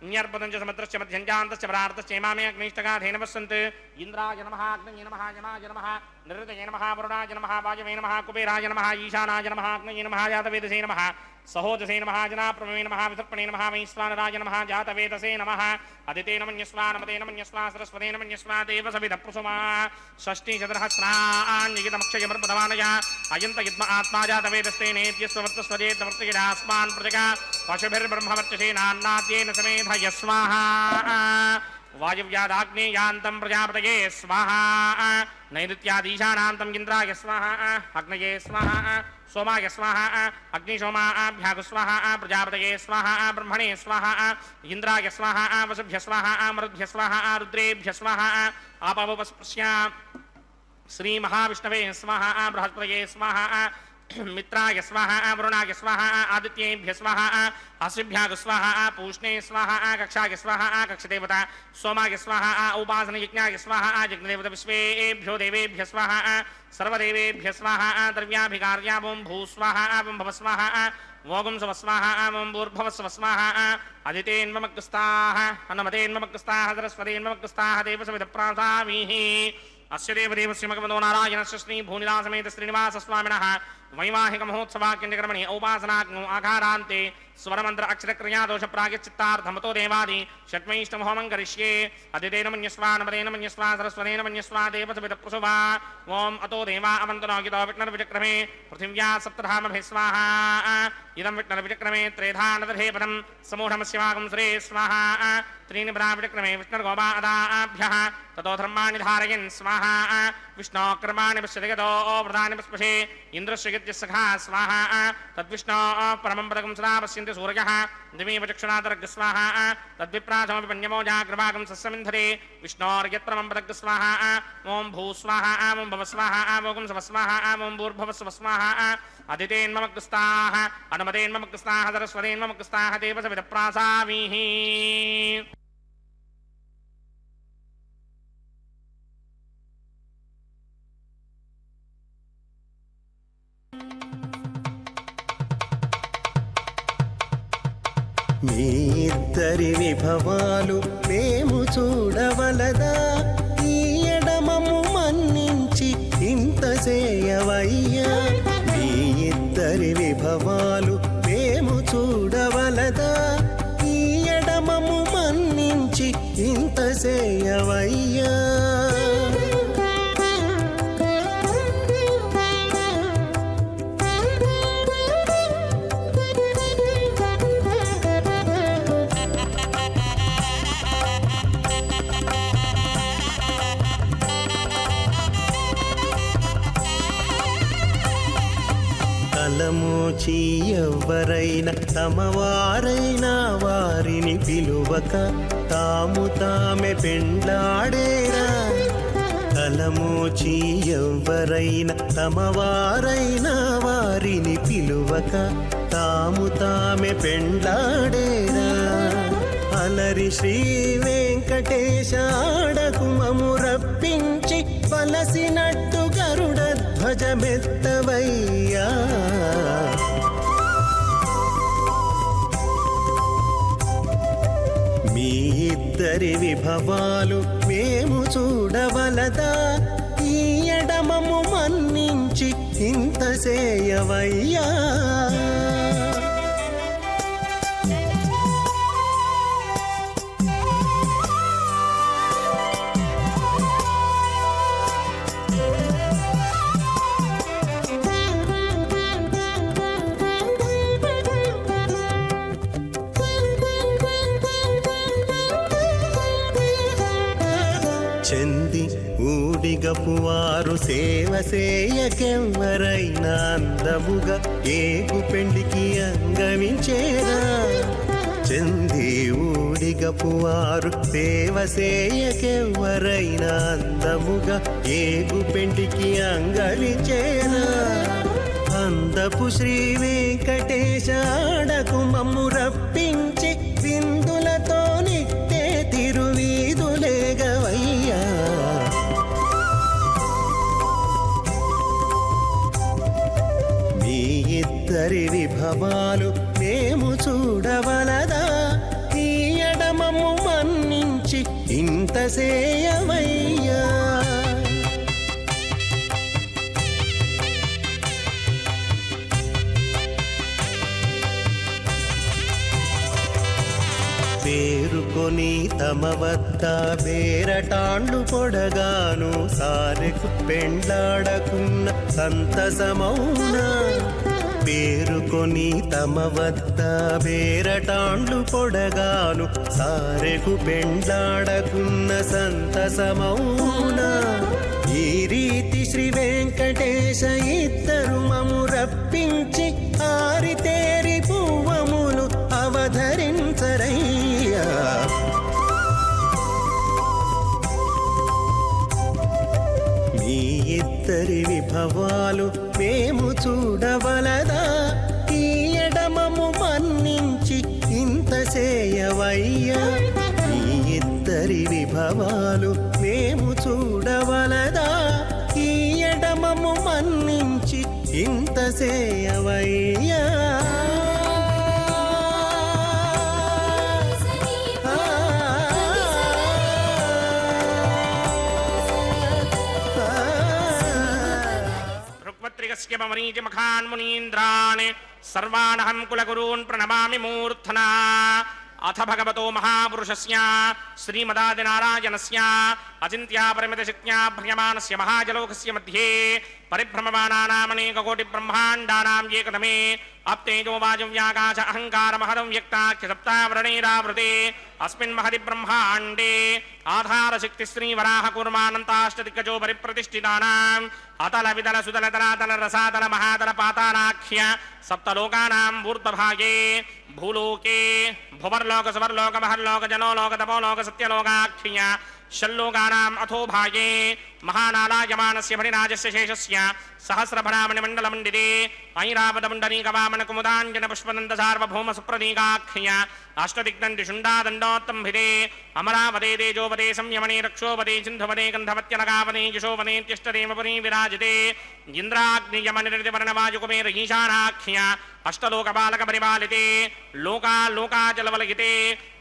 न्यर्पदं च समुद्रश्च मध्यं च अन्तश्च परार्तश्च इमामे अग्निष्टकाधेनवः सन्त् इन्द्राय नमः अग्नये नमः यमाय नमः निरृतये नमः वरुणाय नमः वायवे नमः कुबेराय नमः ईशानाय नमः अग्नये नमः जातवेदसे नमः सहोजसे नमः जनाप्रभवे नमः विसर्पणे नमः वैश्वानराय नमः जातवेदसे नमः अदितेन मन्यस्वा नमतेन मन्यस्वा सरस्वतेन मन्यस्वा देवसविदप्रसुमा षष्टिचतुरहस्राण्यगितमक्षयमर्पदवानया अयन्त युद्म आत्मा जातवेदस्ते नेत्यस्ववर्तस्वजेतवर्तयिडास्मान् प्रजगा पशुभिर्ब्रह्मवर्चसे नान्नाद्येन समेधयस्वाहा वायुव्यादाग्नेयान्तं प्रजापतये स्वाहा नैऋत्यादीशानान्तं इन्द्राय स्वाहा अग्नये स्वाहा सोमाय स्वाहा अग्निशोमाभ्याग स्वाहा प्रजापतये स्वाहा ब्रह्मणे स्वाहा इन्द्राय स्वाहा वसुभ्य स्वाहा मरुद्भ्य स्वाहा रुद्रेभ्य स्वाहा आपवस्पृश्य श्री महाविष्णवे स्वाहा बृहस्पतये स्वाहा मित्राय स्वाहा वरुणाय स्वाहा आदित्येभ्य स्वाहा अश्विभ्याग स्वाहा पूष्णे स्वाहा कक्षाय स्वाहा कक्षदेवता सोमाय स्वाहा उपासन यज्ञाय स्वाहा यज्ञदेवता विश्वेभ्यो देवेभ्य स्वाहा सर्वदेवेभ्य स्वाहा द्रव्याभिकार्या ओं भू स्वाहा ओं भव स्वाहा ओं सव स्वाहा ओं भूर्भुव स्व स्वाहा अदितेन्ममग्स्ताः अन्नमतेन्ममग्स्ताः सरस्वतेन्ममग्स्ताः देवसविदप्रासामीः अस्य देवदेवस्य मगवदो नारायणस्य श्री भूनिदासमेत श्रीनिवासस्वामिनः वैवाहिक महोत्सवाक्यकर्मणि औपासनाग्नौ आघारान्ते स्वरमन्त्र अक्षरक्रिया दोष प्रायश्चित्तार्थमतो देवादि षट्वैष्णवहोमं करिष्ये अदितेन मन्यस्वा नमतेन मन्यस्वा सरस्वतेन मन्यस्वा देवसविदप्रसुवा ओम अतो देवा अवन्तनो गितो विष्णुर्विचक्रमे पृथिव्या सप्तधामभिः स्वाहा इदं विष्णुर्विचक्रमे त्रेधानदधे पदं समूढमस्यवागं श्रे स्वाहा त्रीणि विचक्रमे विष्णुर्गोपादाभ्यः ततो धर्माणि धारयन् स्वाहा विष्णोक्रमाणि पश्यति व्रतानि पस्पशे इन्द्रस्य यज्ञस्य सखा स्वाहा तद्विष्णो परमं पदकं सदा पश्यन्ति सूर्यः दिवीव चक्षुरादर्ग स्वाहा तद्विप्रासमपि पन्यमो जाग्रभागं सस्यमिन्धरे विष्णोर्यत्परमं पदक स्वाहा ओं भू स्वाहा ओं भव स्वाहा ओं सव स्वाहा ओं भूर्भुव स्व स्वाहा अदितेन्ममग्स्ताः अनुमतेन्ममग्स्ताः सरस्वतेन्ममग्स्ताः देवसविदप्रासामीः మీ ఇద్దరి విభవాలు మేము చూడవలదా ఈ ఎడమము మన్నించి ఇంత చేయవయ్యా మీ ఇద్దరి విభవాలు మేము చూడవలదా ఈ ఎడమము మన్నించి ఇంత చేయవయ్యా తలమోచి ఎవ్వరైనా తమవారైనా వారిని పిలువక తాము తామె పెండ్లాడేరా తలమోచి ఎవ్వరైనా తమవారైనా వారిని పిలువక తాము తామె పెండ్లాడేరా అలరి శ్రీ వెంకటేశాడకు మము రప్పించి పలసినట్టు గరుడ ధ్వజమెత్తవయ్యా మీ ఇద్దరి విభవాలు మేము చూడవలదా ఈ ఎడమము మన్నించి ఇంత చేయవయ్యా చెంది ఊడిగపువారు సేవ సేయకెవ్వరైనా అందముగా ఏగు పెండికి అంగమించేరా చెంది ఊడిగపువారు సేవ సేయకెవ్వరైనా అందముగా ఏగు పెండికి అంగమించేరా అందపు శ్రీ వెంకటేశాడకు మమ్ము రప్పించి విందులతో నిట్టే తిరువీధులేగవయ్యా మీ ఇద్దరి విభవాలు మేము చూడవలదా ఈ ఎడమము మన్నించి ఇంత సేయవయ్యా పేరుకొని తమ వద్ద బేరటాండ్లు పొడగాను సారెకు పెండ్లాడకున్న సంతసమౌనా పేరుకొని తమ వద్ద బేరటాండ్లు పొడగాను సారెకు పెండ్లాడకున్న సంతసమౌనా ఈ రీతి శ్రీ వెంకటేశ ఇద్దరు మము రప్పించి ఆరితేరి పువ్వములు అవధరించరయ్యా మీ ఇద్దరి విభవాలు మేము చూడవలదా ఈ ఎడమము మన్నించి ఇంత చేయవయ్యా మీ ఇద్దరి విభవాలు మేము చూడవలదా ఈ ఎడమము మన్నించి ఇంత చేయవయ్యా ऋक्वत्रिकस्य मरीचिमखान् मुनीन्द्रान् सर्वानहं कुलगुरून् प्रणमामि मूर्धना अथ भगवतो महापुरुषस्य श्रीमदादिनारायणस्य अचिन्त्यापरिमितशक्त्या भ्रियमाणस्य महाजलोकस्य मध्ये परिभ्रममानानामनेककोटिब्रह्माण्डानां एकदमे अप्तेजो वायुव्याकाश अहङ्कारमहदं व्यक्ताख्य सप्तावरणैरावृते अस्मिन् महति ब्रह्माण्डे आधारशक्तिश्रीवराह कूर्मानन्ताष्टदिग्गजो परिप्रतिष्ठितानाम् अतल विदल सुदल तलातल रसातल महातल पातालाख्य सप्तलोकानां ऊर्ध्वभागे भूलोके भुवर्लोक सुवर्लोक महर्लोक जनोलोक तपोलोक सत्यलोकाख्य षल्लोकानाम् अथो भागे महानालायमानस्य भणिराजस्य शेषस्य सहस्रभरामणिमण्डलमण्डिते ऐरावतमण्डलीकवामनकुमुदाञ्जनपुष्पदन्तसार्वभौमसुप्रतीकाख्य अष्टदिग्दण्डिशुण्डादण्डोत्तम्भिते अमरावते तेजोपते संयमने सिन्धुपते गन्धवत्यनगावते यशोपतेत्यष्टदेवपुरी विराजते इन्द्राग्नियमनिर्दिवर्णवायुकुमेर ईशानाख्य अष्टलोकपालकपरिपालिते लोकालोकाचलवलगिते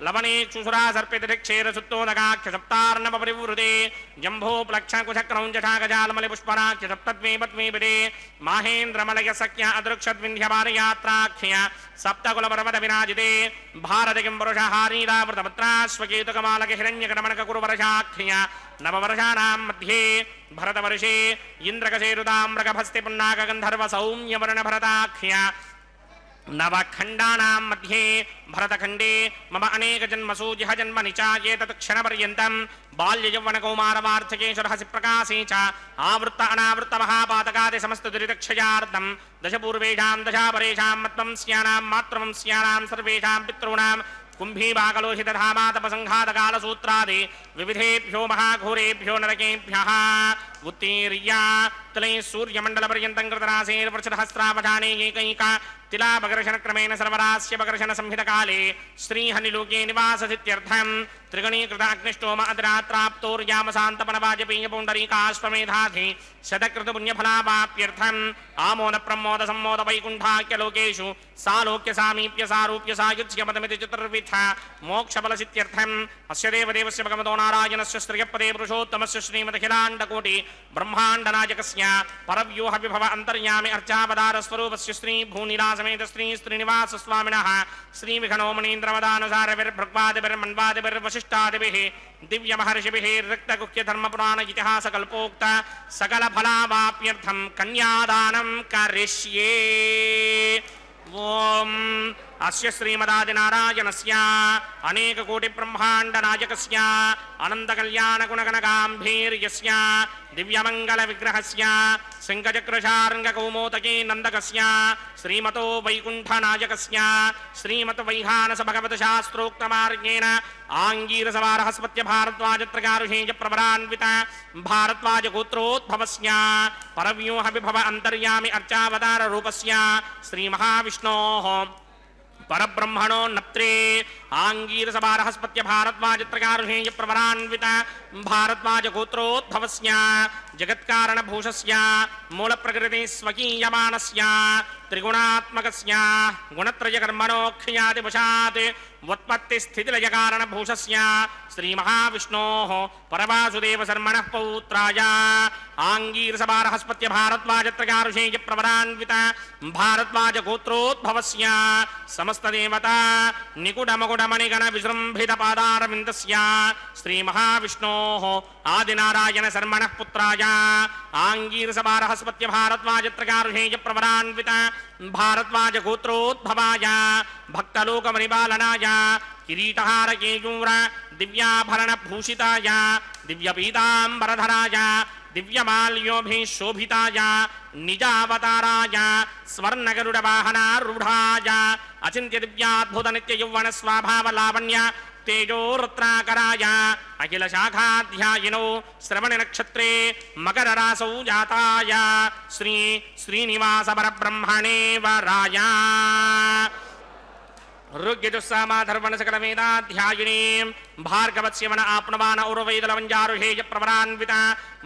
लवने क्षुसुरा सर्पितक्षेरसुत्तोदकाख्य सप्तार्णवपरिवृते जम्भोप्लक्षकुशक्रौञ्जठागजालमलिपुष्पराख्य सप्तद्वीपद्वीपिते माहेन्द्रमलयसख्य अदृक्षद्विन्ध्यपारयात्राख्य सप्तकुलपर्वत विराजिते भारतकिं पुरुषहारीरावृतपत्राश्वकेतुकमालक हिरण्यकटमणककुरुवर्षाख्य नववर्षाणां मध्ये भरतवर्षे इन्द्रकशेरुताम्रकभस्ति पुन्नाकगन्धर्व सौम्यवर्णभरताख्य नवखण्डानां मध्ये भरतखण्डे मम अनेकजन्मसु जिहजन्मनि च एतत् क्षणपर्यन्तं बाल्ययौवनकौमारवार्धकेशुरहसि प्रकाशे च आवृत्त अनावृत्त महापातकादि समस्तदुरितक्षयार्धं दशपूर्वेषां दशापरेषां मत्वंस्यानां मातृवंस्यानां सर्वेषां पितॄणां कुम्भीबाकलोहितधामातपसङ्घातकालसूत्रादि विविधेभ्यो महाघोरेभ्यो नरकेभ्यः उत्तीर्य तले सूर्यमण्डलपर्यन्तं कृतरासेर्वृषहस्रावधाने एकैक तिलापकर्षणक्रमेण सर्वरास्यपकर्षण संहितकाले श्रीहनिलोके निवाससित्यर्थं त्रिगणीकृत अग्निष्टोम अतिरात्राप्तोर्यामसान्तपनवाजपेयपुण्डरीकाश्वमेधाधि शतकृतपुण्यफलावाप्यर्थम् आमोद प्रमोद सम्मोद वैकुण्ठाख्यलोकेषु सालोक्य सामीप्य सारूप्य सायुज्यपदमिति चतुर्विध मोक्षफलसित्यर्थम् अस्य देवदेवस्य भगवतो नारायणस्य श्रियपदे पुरुषोत्तमस्य श्रीमदखिलाण्डकोटि ब्रह्माण्डनायकस्य परव्यूह विभव अन्तर्यामि अर्चावतारस्वरूपस्य श्री भूनिलासमेत श्री श्रीनिवास स्वामिनः श्रीविघ्नो मुनीन्द्रवदानुसारविर्भृग्वादिभिर्मन्वादिभिर्वशिष्टादिभिः दिव्यमहर्षिभिः रक्तगुह्यधर्मपुराण इतिहासकल्पोक्त सकलफलावाप्यर्थं कन्यादानं करिष्ये। ओम अस्य श्रीमदादिनारायणस्य अनेककोटिब्रह्माण्डनायकस्य अनन्तकल्याणगुणगणगाम्भीर्यस्य दिव्यमङ्गलविग्रहस्य शङ्खचक्रशार्ङ्गकौमोदकी नन्दकस्य श्रीमतो वैकुण्ठनायकस्य श्रीमद्वैहानसभगवतशास्त्रोक्तमार्गेण आङ्गीरसवारहस्पत्य भारद्वाजत्रकारुषेयप्रभरान्वित भारद्वाजगोत्रोद्भवस्य परव्यूह विभव अन्तर्यामि अर्चावताररूपस्य श्रीमहाविष्णोः परब्रह्मणो नप्त्रे आङ्गीरसभारहस्पत्य भारद्वाजत्रकारुषेय प्रवरान्वित भारद्वाजगोत्रोद्भवस्य जगत्कारणभूषस्य मूलप्रकृति स्वकीयमानस्य त्रिगुणात्मकस्य गुणत्रयकर्मणोऽख्यादिवशात् वत्पत्तिस्थितिलयकारणभूषस्य श्रीमहाविष्णोः परवासुदेवशर्मणः पौत्राय आङ्गीरसभारहस्पत्य भारद्वाजत्रकारुषेय प्रवरान्वित भारद्वाजगोत्रोद्भवस्य समस्तदेवता निकुडमकुडमणिगणविजृम्भितपादारविन्दस्य श्रीमहाविष्णोः आदिनारायणशर्मणः पुत्राय आङ्गीरसभारहस्पत्य भारद्वाजत्रकारुषेय प्रवरान्वित ಭಾರದ್ವಾಜ ಗೋತ್ರೋದ್ಭವಾಯ ಭಕ್ತಲೋಕಮಣಿಪಾಲನಾಯ ಕಿರೀಟಹಾರ ಕೇಯೂರ ದಿವ್ಯಾಭರಣ ಭೂಷಿತಾಯ ದಿವ್ಯಪೀತಾಂಬರಧರಾಯ ದಿವ್ಯಮಾಲ್ಯೋಭಿಶೋಭಿತಾಯ ನಿಜಾವತಾರಾಯ ಸ್ವರ್ಣಗರುಡವಾಹನಾರೂಢಾಯ ಅಚಿಂತ್ಯ ದಿವ್ಯಾದ್ಭುತ ನಿತ್ಯ ಯೌವನ ಸ್ವಭಾವ ಲಾವಣ್ಯ ತೇಜೋರತ್ನಾಕರಾಯ ಅಖಿಲ ಶಾಖಾಧ್ಯಾಯಿನೋ ಶ್ರವಣ ನಕ್ಷತ್ರೇ ಮಕರ ರಾಸೌ ಜಾತಾಯ ಶ್ರೀ ಶ್ರೀನಿವಾಸ ಪರಬ್ರಹ್ಮಣೇ ವರಾಯ ಋಗ್ಯಜುಸ್ಸಾಮಾಧರ್ವಣ ಸಕಲ ವೇದಾಧ್ಯಾಯಿನೀಂ ಭಾರ್ಗವಸ್ಯವನ ಆಪ್ನವಾನ ಔರವೈದಲವಂಜಾರುಹೇಯ ಪ್ರವರಾನ್ವಿತ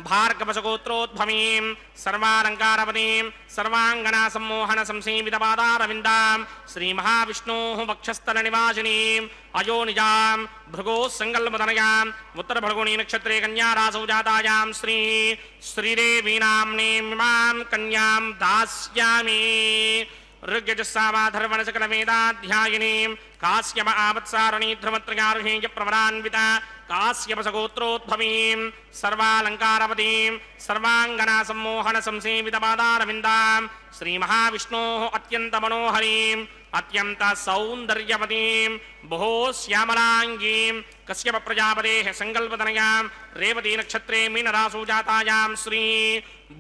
ಭಾರ್ಗವಸಗೋತ್ರೋದ್ಭವೀಂ ಸರ್ವಾಲಂಕಾರವತೀಂ ಸರ್ವಾಂಗನಾ ಸಮ್ಮೋಹನ ಸಂಸೇವಿತ ಪಾದಾರವಿಂದಾಂ ಶ್ರೀ ಮಹಾವಿಷ್ಣೋಃ ವಕ್ಷಸ್ಥಲ ನಿವಾಸಿನೀಂ ಅಯೋನಿಜಾಂ ಭೃಗೋಃ ಸಂಗಲ್ಮತನಯಾಂ ಉತ್ತರ ಫಲ್ಗುಣಿ ನಕ್ಷತ್ರೇ ಕನ್ಯಾ ರಾಸೌ ಜಾತಾಯಾಂ ಶ್ರೀ ಶ್ರೀದೇವಿ ನಾಮ್ನೀಂ ಇಮಾಂ ಕನ್ಯಾಂ ದಾಸ್ಯಾಮಿ ಋಗ್ಯಜಸ್ಸಾಮಾಧರ್ವಣ ಸಕಲ ವೇದಾಧ್ಯಾಯಿನೀಂ ಕಾಶ್ಯಪ ಆವತ್ಸಾರಣೀ ಧ್ರುವತ್ರಯಾರುಹೇಯ ಪ್ರವರಾನ್ವಿತ ಕಾಶ್ಯಪಸಗೋತ್ರೋದ್ಭವೀಂ ಸರ್ವಾಲಂಕಾರವತೀಂ ಸರ್ವಾಂಗನಾ ಸಮ್ಮೋಹನ ಸಂಸೇವಿತ ಪಾದಾರವಿಂದಾಂ ಶ್ರೀ ಮಹಾವಿಷ್ಣೋಃ ಅತ್ಯಂತ ಮನೋಹರೀಂ ಅತ್ಯಂತ ಸೌಂದರ್ಯವತೀಂ ಬಹು ಶ್ಯಾಮಲಾಂಗೀಂ ಕಶ್ಯಪ ಪ್ರಜಾಪತೇಃ ಸಂಕಲ್ಪತನಯಾಂ ರೇವತಿ ನಕ್ಷತ್ರೇ ಮೀನರಾಸೌ ಜಾತಾಯಾಂ ಶ್ರೀ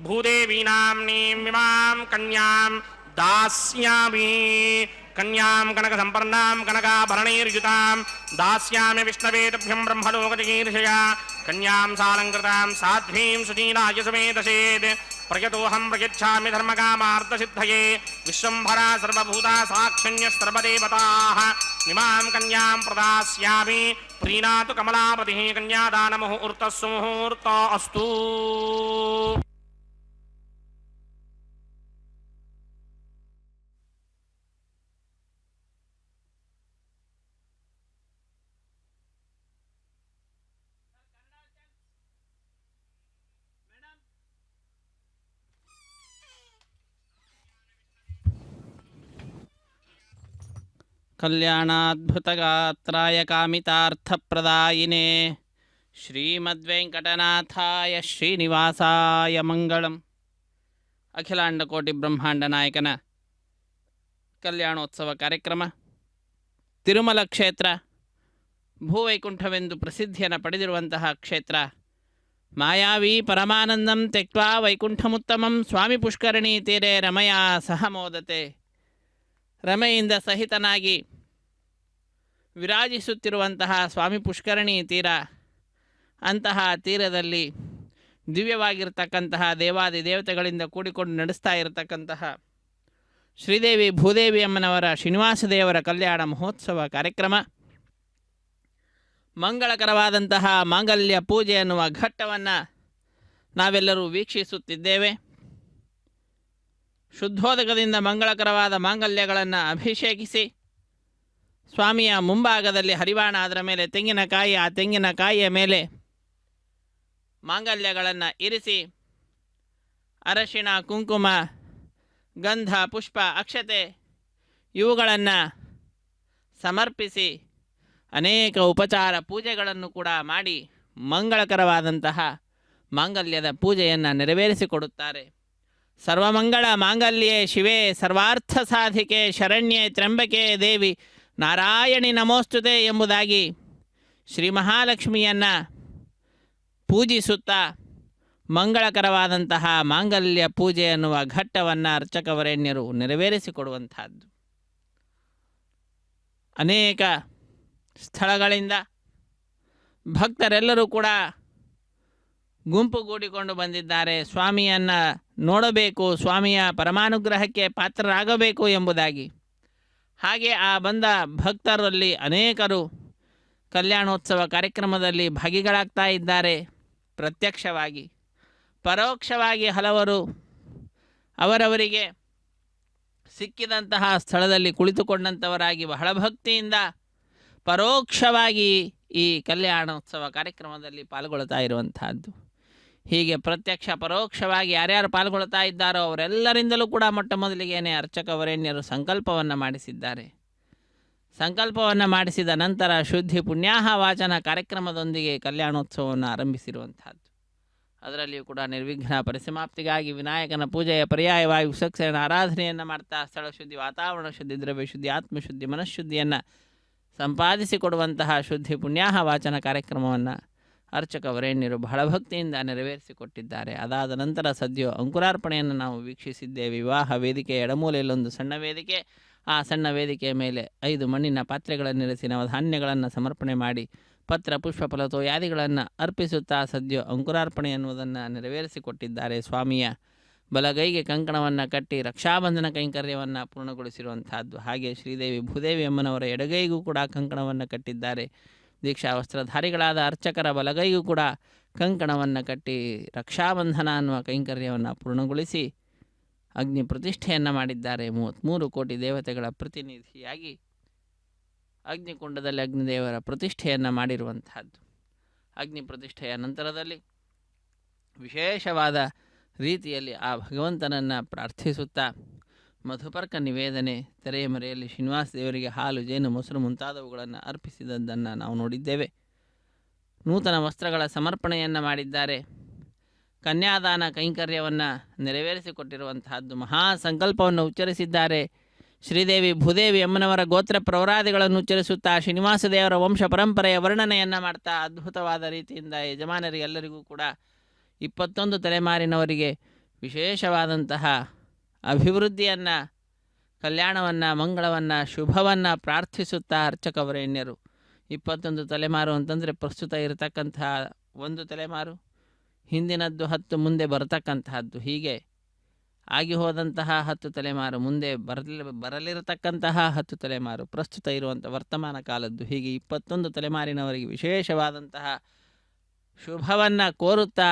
ಭೂದೇವಿ ನಾಮ್ನೀಂ ಇಮಾಂ ಕನ್ಯಾಂ दास्यामि कन्यां कनक संपन्नां कनकाभरणैर्युतां दास्यामि विष्णवे तुभ्यं ब्रह्मलोकजगीर्षया कन्यां सालङ्कृतां साध्वीं सुशीलाय समेतसेत् प्रयतोऽहं प्रयच्छामि धर्मकामार्थसिद्धये विश्वम्भरा सर्वभूता साक्षिण्यस्सर्वदेवताः इमां कन्यां प्रदास्यामि प्रीणातु कमलापतिः कन्यादानमुहूर्तः सुमुहूर्त अस्तु ಕಲ್ಯಾಣಾದ್ಭುತಗಾತ್ರಾಯ ಕಾಮಿತಾರ್ಥಪ್ರದಾಯಿನೇ ಶ್ರೀಮದ್ವೆಂಕಟನಾಥಾಯ ಶ್ರೀನಿವಾಸಾಯ ಮಂಗಳಂ. ಅಖಿಲಾಂಡಕೋಟಿ ಬ್ರಹ್ಮಾಂಡ ನಾಯಕನ ಕಲ್ಯಾಣೋತ್ಸವ ಕಾರ್ಯಕ್ರಮ ತಿರುಮಲ ಕ್ಷೇತ್ರ ಭೂವೈಕುಂಠವೆಂದು ಪ್ರಸಿದ್ಧಿಯನ್ನು ಪಡೆದಿರುವಂತಹ ಕ್ಷೇತ್ರ. ಮಾಯಾವಿ ಪರಮಾನಂದಂ ತ್ಯಕ್ವಾ ವೈಕುಂಠಮುತ್ತಮಂ ಸ್ವಾಮಿ ಪುಷ್ಕರಣಿ ತೀರೆ ರಮಯ ಸಹ ಮೋದತೆ. ರಮೆಯಿಂದ ಸಹಿತನಾಗಿ ವಿರಾಜಿಸುತ್ತಿರುವಂತಹ ಸ್ವಾಮಿ ಪುಷ್ಕರಣಿ ತೀರ, ಅಂತಹ ತೀರದಲ್ಲಿ ದಿವ್ಯವಾಗಿರ್ತಕ್ಕಂತಹ ದೇವಾದಿ ದೇವತೆಗಳಿಂದ ಕೂಡಿಕೊಂಡು ನಡೆಸ್ತಾ ಇರತಕ್ಕಂತಹ ಶ್ರೀದೇವಿ ಭೂದೇವಿ ಅಮ್ಮನವರ ಶ್ರೀನಿವಾಸ ದೇವರ ಕಲ್ಯಾಣ ಮಹೋತ್ಸವ ಕಾರ್ಯಕ್ರಮ. ಮಂಗಳಕರವಾದಂತಹ ಮಾಂಗಲ್ಯ ಪೂಜೆ ಎನ್ನುವ ಘಟ್ಟವನ್ನು ನಾವೆಲ್ಲರೂ ವೀಕ್ಷಿಸುತ್ತಿದ್ದೇವೆ. ಶುದ್ಧೋದಕದಿಂದ ಮಂಗಳಕರವಾದ ಮಾಂಗಲ್ಯಗಳನ್ನು ಅಭಿಷೇಕಿಸಿ ಸ್ವಾಮಿಯ ಮುಂಭಾಗದಲ್ಲಿ ಹರಿವಾಣ, ಅದರ ಮೇಲೆ ತೆಂಗಿನಕಾಯಿ, ಆ ತೆಂಗಿನಕಾಯಿಯ ಮೇಲೆ ಮಾಂಗಲ್ಯಗಳನ್ನು ಇರಿಸಿ ಅರಶಿಣ, ಕುಂಕುಮ, ಗಂಧ, ಪುಷ್ಪ, ಅಕ್ಷತೆ ಇವುಗಳನ್ನು ಸಮರ್ಪಿಸಿ ಅನೇಕ ಉಪಚಾರ ಪೂಜೆಗಳನ್ನು ಕೂಡ ಮಾಡಿ ಮಂಗಳಕರವಾದಂತಹ ಮಾಂಗಲ್ಯದ ಪೂಜೆಯನ್ನು ನೆರವೇರಿಸಿಕೊಡುತ್ತಾರೆ. ಸರ್ವಮಂಗಳ ಮಾಂಗಲ್ಯೆ ಶಿವೆ ಸರ್ವಾರ್ಥ ಸಾಧಿಕೆ ಶರಣ್ಯೆ ತ್ರ್ಯಂಬಕೆ ದೇವಿ ನಾರಾಯಣಿ ನಮೋಸ್ತುತೆ ಎಂಬುದಾಗಿ ಶ್ರೀ ಮಹಾಲಕ್ಷ್ಮಿಯನ್ನು ಪೂಜಿಸುತ್ತಾ ಮಂಗಳಕರವಾದಂತಹ ಮಾಂಗಲ್ಯ ಪೂಜೆ ಎನ್ನುವ ಘಟ್ಟವನ್ನು ಅರ್ಚಕವರೇಣ್ಯರು ನೆರವೇರಿಸಿಕೊಡುವಂತಹದ್ದು. ಅನೇಕ ಸ್ಥಳಗಳಿಂದ ಭಕ್ತರೆಲ್ಲರೂ ಕೂಡ ಗುಂಪುಗೂಡಿಕೊಂಡು ಬಂದಿದ್ದಾರೆ. ಸ್ವಾಮಿಯನ್ನು ನೋಡಬೇಕು, ಸ್ವಾಮಿಯ ಪರಮಾನುಗ್ರಹಕ್ಕೆ ಪಾತ್ರರಾಗಬೇಕು ಎಂಬುದಾಗಿ. ಹಾಗೆ ಆ ಬಂದ ಭಕ್ತರಲ್ಲಿ ಅನೇಕರು ಕಲ್ಯಾಣೋತ್ಸವ ಕಾರ್ಯಕ್ರಮದಲ್ಲಿ ಭಾಗಿಗಳಾಗ್ತಾ ಇದ್ದಾರೆ. ಪ್ರತ್ಯಕ್ಷವಾಗಿ, ಪರೋಕ್ಷವಾಗಿ ಹಲವರು ಅವರವರಿಗೆ ಸಿಕ್ಕಿದಂತಹ ಸ್ಥಳದಲ್ಲಿ ಕುಳಿತುಕೊಂಡಂಥವರಾಗಿ ಬಹಳ ಭಕ್ತಿಯಿಂದ ಪರೋಕ್ಷವಾಗಿ ಈ ಕಲ್ಯಾಣೋತ್ಸವ ಕಾರ್ಯಕ್ರಮದಲ್ಲಿ ಪಾಲ್ಗೊಳ್ತಾ ಇರುವಂತಹದ್ದು. ಹೀಗೆ ಪ್ರತ್ಯಕ್ಷ ಪರೋಕ್ಷವಾಗಿ ಯಾರ್ಯಾರು ಪಾಲ್ಗೊಳ್ತಾ ಇದ್ದಾರೋ ಅವರೆಲ್ಲರಿಂದಲೂ ಕೂಡ ಮೊಟ್ಟ ಮೊದಲಿಗೇನೆ ಅರ್ಚಕವರೇಣ್ಯರು ಸಂಕಲ್ಪವನ್ನು ಮಾಡಿಸಿದ್ದಾರೆ. ಸಂಕಲ್ಪವನ್ನು ಮಾಡಿಸಿದ ನಂತರ ಶುದ್ಧಿ ಪುಣ್ಯಾಹ ವಾಚನ ಕಾರ್ಯಕ್ರಮದೊಂದಿಗೆ ಕಲ್ಯಾಣೋತ್ಸವವನ್ನು ಆರಂಭಿಸಿರುವಂತಹದ್ದು. ಅದರಲ್ಲಿಯೂ ಕೂಡ ನಿರ್ವಿಘ್ನ ಪರಿಸಮಾಪ್ತಿಗಾಗಿ ವಿನಾಯಕನ ಪೂಜೆಯ ಪರ್ಯಾಯವಾಗಿ ವಿಸರ್ಜನ ಆರಾಧನೆಯನ್ನು ಮಾಡ್ತಾ ಸ್ಥಳ ಶುದ್ಧಿ, ವಾತಾವರಣ ಶುದ್ಧಿ, ದ್ರವ್ಯ ಶುದ್ಧಿ, ಆತ್ಮಶುದ್ಧಿ, ಮನಃಶುದ್ಧಿಯನ್ನು ಸಂಪಾದಿಸಿಕೊಡುವಂತಹ ಶುದ್ಧಿ ಪುಣ್ಯಾಹ ವಾಚನ ಕಾರ್ಯಕ್ರಮವನ್ನು ಅರ್ಚಕ ವರೇಣ್ಯರು ಬಹಳ ಭಕ್ತಿಯಿಂದ ನೆರವೇರಿಸಿಕೊಟ್ಟಿದ್ದಾರೆ. ಅದಾದ ನಂತರ ಸದ್ಯ ಅಂಕುರಾರ್ಪಣೆಯನ್ನು ನಾವು ವೀಕ್ಷಿಸಿದ್ದೇವೆ. ವಿವಾಹ ವೇದಿಕೆಯ ಎಡಮೂಲೆಯಲ್ಲೊಂದು ಸಣ್ಣ ವೇದಿಕೆ, ಆ ಸಣ್ಣ ವೇದಿಕೆಯ ಮೇಲೆ 5 ಮಣ್ಣಿನ ಪಾತ್ರೆಗಳನ್ನಿರಿಸಿ ನವಧಾನ್ಯಗಳನ್ನು ಸಮರ್ಪಣೆ ಮಾಡಿ ಪತ್ರ ಪುಷ್ಪ ಫಲತೋಯಾದಿಗಳನ್ನು ಅರ್ಪಿಸುತ್ತಾ ಸದ್ಯ ಅಂಕುರಾರ್ಪಣೆ ಎನ್ನುವುದನ್ನು ನೆರವೇರಿಸಿಕೊಟ್ಟಿದ್ದಾರೆ. ಸ್ವಾಮಿಯ ಬಲಗೈಗೆ ಕಂಕಣವನ್ನು ಕಟ್ಟಿ ರಕ್ಷಾಬಂಧನ ಕೈಂಕರ್ಯವನ್ನು ಪೂರ್ಣಗೊಳಿಸಿರುವಂತಹದ್ದು. ಹಾಗೆ ಶ್ರೀದೇವಿ ಭೂದೇವಿ ಅಮ್ಮನವರ ಎಡಗೈಗೂ ಕೂಡ ಕಂಕಣವನ್ನು ಕಟ್ಟಿದ್ದಾರೆ. ದೀಕ್ಷಾ ವಸ್ತ್ರಧಾರಿಗಳಾದ ಅರ್ಚಕರ ಬಲಗೈಗೂ ಕೂಡ ಕಂಕಣವನ್ನು ಕಟ್ಟಿ ರಕ್ಷಾಬಂಧನ ಅನ್ನುವ ಕೈಂಕರ್ಯವನ್ನು ಪೂರ್ಣಗೊಳಿಸಿ ಅಗ್ನಿ ಪ್ರತಿಷ್ಠೆಯನ್ನು ಮಾಡಿದ್ದಾರೆ. 33 ಕೋಟಿ ದೇವತೆಗಳ ಪ್ರತಿನಿಧಿಯಾಗಿ ಅಗ್ನಿಕುಂಡದಲ್ಲಿ ಅಗ್ನಿದೇವರ ಪ್ರತಿಷ್ಠೆಯನ್ನು ಮಾಡಿರುವಂತಹದ್ದು. ಅಗ್ನಿ ಪ್ರತಿಷ್ಠೆಯ ನಂತರದಲ್ಲಿ ವಿಶೇಷವಾದ ರೀತಿಯಲ್ಲಿ ಆ ಭಗವಂತನನ್ನು ಪ್ರಾರ್ಥಿಸುತ್ತಾ ಮಧುಪರ್ಕ ನಿವೇದನೆ, ತೆರೆಯ ಮರೆಯಲ್ಲಿ ಶ್ರೀನಿವಾಸ ದೇವರಿಗೆ ಹಾಲು, ಜೇನು, ಮೊಸರು ಮುಂತಾದವುಗಳನ್ನು ಅರ್ಪಿಸಿದದ್ದನ್ನು ನಾವು ನೋಡಿದ್ದೇವೆ. ನೂತನ ವಸ್ತ್ರಗಳ ಸಮರ್ಪಣೆಯನ್ನು ಮಾಡಿದ್ದಾರೆ. ಕನ್ಯಾದಾನ ಕೈಂಕರ್ಯವನ್ನು ನೆರವೇರಿಸಿಕೊಟ್ಟಿರುವಂತಹದ್ದು. ಮಹಾ ಸಂಕಲ್ಪವನ್ನು ಉಚ್ಚರಿಸಿದ್ದಾರೆ. ಶ್ರೀದೇವಿ ಭೂದೇವಿ ಅಮ್ಮನವರ ಗೋತ್ರ ಪ್ರವರಾದಿಗಳನ್ನು ಉಚ್ಚರಿಸುತ್ತಾ ಶ್ರೀನಿವಾಸ ದೇವರ ವಂಶ ಪರಂಪರೆಯ ವರ್ಣನೆಯನ್ನು ಮಾಡ್ತಾ ಅದ್ಭುತವಾದ ರೀತಿಯಿಂದ ಯಜಮಾನರಿಗೆಲ್ಲರಿಗೂ ಕೂಡ 21 ತಲೆಮಾರಿನವರಿಗೆ ವಿಶೇಷವಾದಂತಹ ಅಭಿವೃದ್ಧಿಯನ್ನು, ಕಲ್ಯಾಣವನ್ನು, ಮಂಗಳವನ್ನು, ಶುಭವನ್ನು ಪ್ರಾರ್ಥಿಸುತ್ತಾ ಅರ್ಚಕ ವರೇಣ್ಯರು 21 ತಲೆಮಾರು ಅಂತಂದರೆ ಪ್ರಸ್ತುತ ಇರತಕ್ಕಂತಹ 1 ತಲೆಮಾರು, ಹಿಂದಿನದ್ದು 10 ಮುಂದೆ ಬರತಕ್ಕಂತಹದ್ದು, ಹೀಗೆ ಆಗಿ ಹೋದಂತಹ 10 ತಲೆಮಾರು, ಮುಂದೆ ಬರಲಿರತಕ್ಕಂತಹ 10 ತಲೆಮಾರು, ಪ್ರಸ್ತುತ ಇರುವಂಥ ವರ್ತಮಾನ ಕಾಲದ್ದು, ಹೀಗೆ 21 ತಲೆಮಾರಿನವರಿಗೆ ವಿಶೇಷವಾದಂತಹ ಶುಭವನ್ನು ಕೋರುತ್ತಾ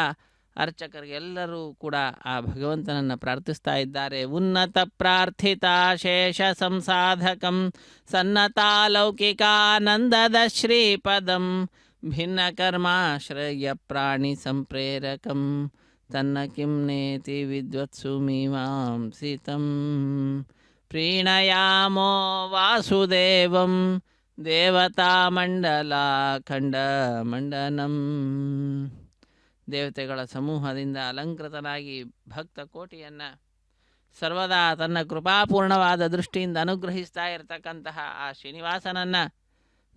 ಅರ್ಚಕರಿಗೆಲ್ಲರೂ ಕೂಡ ಆ ಭಗವಂತನನ್ನು ಪ್ರಾರ್ಥಿಸ್ತಾ ಇದ್ದಾರೆ. ಉನ್ನತ ಪ್ರಾರ್ಥಿತ ಶೇಷ ಸಂಸಾಧಕಂ ಸನ್ನತಾಲೌಕಿಕಾನಂದದ ಶ್ರೀಪದಂ ಭಿನ್ನ ಕರ್ಮಾಶ್ರಯ ಪ್ರಾಣಿ ಸಂಪ್ರೇರಕಂ ತನ್ನ ಕಿಂ ನೇತಿ ವಿದ್ವತ್ಸು ಮೀಮಾಂಸಿತಂ ಪ್ರೀಣಯಾಮೋ ವಾಸುದೇವಂ ದೇವತಾಮಂಡಲಾಖಂಡ ಮಂಡನಂ. ದೇವತೆಗಳ ಸಮೂಹದಿಂದ ಅಲಂಕೃತನಾಗಿ ಭಕ್ತ ಕೋಟಿಯನ್ನು ಸರ್ವದಾ ತನ್ನ ಕೃಪಾಪೂರ್ಣವಾದ ದೃಷ್ಟಿಯಿಂದ ಅನುಗ್ರಹಿಸ್ತಾ ಇರತಕ್ಕಂತಹ ಆ ಶ್ರೀನಿವಾಸನನ್ನು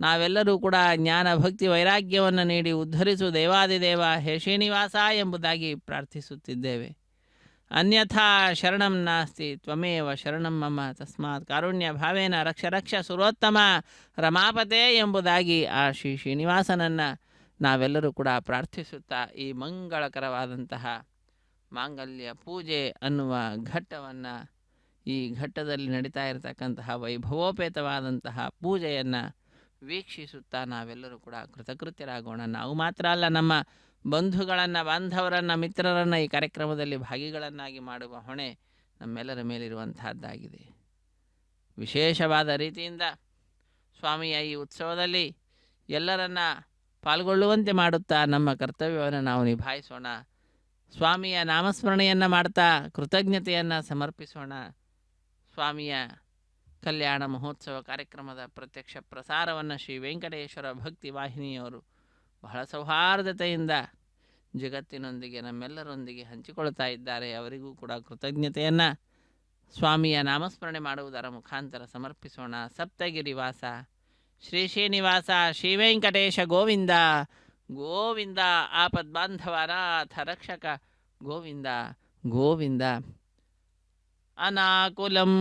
ನಾವೆಲ್ಲರೂ ಕೂಡ ಜ್ಞಾನ ಭಕ್ತಿ ವೈರಾಗ್ಯವನ್ನು ನೀಡಿ ಉದ್ಧರಿಸು ದೇವಾದಿದೇವ ಹೇ ಶ್ರೀನಿವಾಸ ಎಂಬುದಾಗಿ ಪ್ರಾರ್ಥಿಸುತ್ತಿದ್ದೇವೆ. ಅನ್ಯಥಾ ಶರಣಂ ನಾಸ್ತಿ ತ್ವಮೇವ ಶರಣಂ ಮಮ ತಸ್ಮಾತ್ ಕಾರುಣ್ಯ ಭಾವೇನ ರಕ್ಷ ರಕ್ಷ ಸುರೋತ್ತಮ ರಮಾಪತೆ ಎಂಬುದಾಗಿ ಆ ಶ್ರೀನಿವಾಸನನ್ನು ನಾವೆಲ್ಲರೂ ಕೂಡ ಪ್ರಾರ್ಥಿಸುತ್ತಾ ಈ ಮಂಗಳಕರವಾದಂತಹ ಮಾಂಗಲ್ಯ ಪೂಜೆ ಅನ್ನುವ ಘಟ್ಟವನ್ನು, ಈ ಘಟ್ಟದಲ್ಲಿ ನಡೀತಾ ಇರತಕ್ಕಂತಹ ವೈಭವೋಪೇತವಾದಂತಹ ಪೂಜೆಯನ್ನು ವೀಕ್ಷಿಸುತ್ತಾ ನಾವೆಲ್ಲರೂ ಕೂಡ ಕೃತಕೃತ್ಯರಾಗೋಣ. ನಾವು ಮಾತ್ರ ಅಲ್ಲ, ನಮ್ಮ ಬಂಧುಗಳನ್ನು, ಬಾಂಧವರನ್ನು, ಮಿತ್ರರನ್ನು ಈ ಕಾರ್ಯಕ್ರಮದಲ್ಲಿ ಭಾಗಿಗಳನ್ನಾಗಿ ಮಾಡುವ ಹೊಣೆ ನಮ್ಮೆಲ್ಲರ ಮೇಲಿರುವಂತಹದ್ದಾಗಿದೆ. ವಿಶೇಷವಾದ ರೀತಿಯಿಂದ ಸ್ವಾಮಿಯ ಈ ಉತ್ಸವದಲ್ಲಿ ಎಲ್ಲರನ್ನ ಪಾಲ್ಗೊಳ್ಳುವಂತೆ ಮಾಡುತ್ತಾ ನಮ್ಮ ಕರ್ತವ್ಯವನ್ನು ನಾವು ನಿಭಾಯಿಸೋಣ. ಸ್ವಾಮಿಯ ನಾಮಸ್ಮರಣೆಯನ್ನು ಮಾಡ್ತಾ ಕೃತಜ್ಞತೆಯನ್ನು ಸಮರ್ಪಿಸೋಣ. ಸ್ವಾಮಿಯ ಕಲ್ಯಾಣ ಮಹೋತ್ಸವ ಕಾರ್ಯಕ್ರಮದ ಪ್ರತ್ಯಕ್ಷ ಪ್ರಸಾರವನ್ನು ಶ್ರೀ ವೆಂಕಟೇಶ್ವರ ಭಕ್ತಿ ವಾಹಿನಿಯವರು ಬಹಳ ಸೌಹಾರ್ದತೆಯಿಂದ ಜಗತ್ತಿನೊಂದಿಗೆ, ನಮ್ಮೆಲ್ಲರೊಂದಿಗೆ ಹಂಚಿಕೊಳ್ತಾ ಇದ್ದಾರೆ. ಅವರಿಗೂ ಕೂಡ ಕೃತಜ್ಞತೆಯನ್ನು ಸ್ವಾಮಿಯ ನಾಮಸ್ಮರಣೆ ಮಾಡುವುದರ ಮುಖಾಂತರ ಸಮರ್ಪಿಸೋಣ. ಸಪ್ತಗಿರಿವಾಸ ಶ್ರೀ ಶ್ರೀನಿವಾಸ ಶ್ರೀ ವೆಂಕಟೇಶ ಗೋವಿಂದ ಗೋವಿಂದ. ಆಪದ್ಬಾಂಧವನಾಥ ರಕ್ಷಕ ಗೋವಿಂದ ಗೋವಿಂದ. ಅನಾಕುಲಂ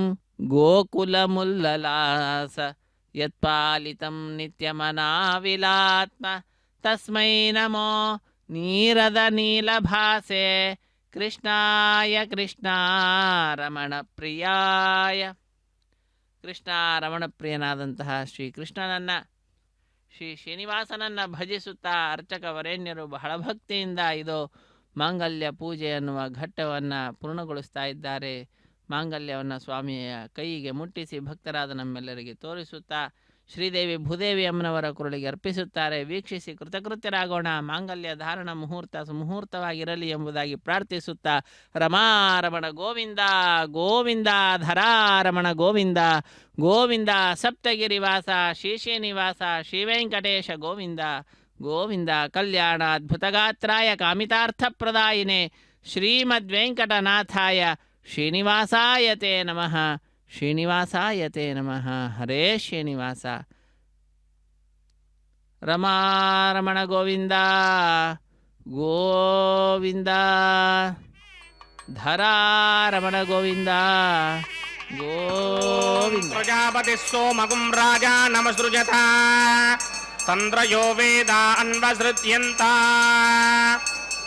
ಗೋಕುಲಮುಲ್ಲಲಾಸ ಯತ್ಪಾಲಿತಂ ನಿತ್ಯಮನಾವಿಲಾತ್ಮ ತಸ್ಮೈ ನಮೋ ನೀರದ ನೀಲಭಾಸೆ ಕೃಷ್ಣಾಯ ಕೃಷ್ಣಾರಮಣ ಪ್ರಿಯಾಯ. ಕೃಷ್ಣ ರಮಣಪ್ರಿಯನಾದಂತಹ ಶ್ರೀಕೃಷ್ಣನನ್ನು, ಶ್ರೀ ಶ್ರೀನಿವಾಸನನ್ನು ಭಜಿಸುತ್ತಾ ಅರ್ಚಕ ವರೇಣ್ಯರು ಬಹಳ ಭಕ್ತಿಯಿಂದ ಇದು ಮಾಂಗಲ್ಯ ಪೂಜೆ ಅನ್ನುವ ಘಟ್ಟವನ್ನು ಪೂರ್ಣಗೊಳಿಸ್ತಾ ಇದ್ದಾರೆ. ಮಾಂಗಲ್ಯವನ್ನು ಸ್ವಾಮಿಯ ಕೈಗೆ ಮುಟ್ಟಿಸಿ ಭಕ್ತರಾದ ನಮ್ಮೆಲ್ಲರಿಗೆ ತೋರಿಸುತ್ತಾ ಶ್ರೀದೇವಿ ಭೂದೇವಿ ಅಮ್ಮನವರ ಕುರುಳಿಗೆ ಅರ್ಪಿಸುತ್ತಾರೆ. ವೀಕ್ಷಿಸಿ ಕೃತಕೃತ್ಯರಾಗೋಣ. ಮಾಂಗಲ್ಯ ಧಾರಣ ಮುಹೂರ್ತ ಸುಮುಹೂರ್ತವಾಗಿರಲಿ ಎಂಬುದಾಗಿ ಪ್ರಾರ್ಥಿಸುತ್ತಾ ರಮಾರಮಣ ಗೋವಿಂದ ಗೋವಿಂದ, ಧರಾರಮಣ ಗೋವಿಂದ ಗೋವಿಂದ, ಸಪ್ತಗಿರಿವಾಸ ಶ್ರೀ ಶ್ರೀನಿವಾಸ ಶ್ರೀ ವೆಂಕಟೇಶ ಗೋವಿಂದ ಗೋವಿಂದ ಕಲ್ಯಾಣಾದ್ಭುತಗಾತ್ರಾಯ ಕಾಮಿತಾರ್ಥಪ್ರದಾಯಿನೇ ಶ್ರೀಮದ್ವೆಂಕಟನಾಥಾಯ ಶ್ರೀನಿವಾಸಾಯ ತೇ ನಮಃ. ಶ್ರೀನಿವಾಸಾಯ ತೇ ನಮಃ. ಹರೇ ಶ್ರೀನಿವಾಸ. ರಮಾರಮಣ ಗೋವಿಂದ ಗೋವಿಂದ. ಧರಾರಮಣ ಗೋವಿಂದ ಗೋವಿಂದ. ಪ್ರಜಾಪತಿ ಸೋಮಗುಂ ರಾಜ ನಮಸೃಜತ ತಂದ್ರಯೋ ವೇದ ಅನ್ವಸೃತ್ಯಂತ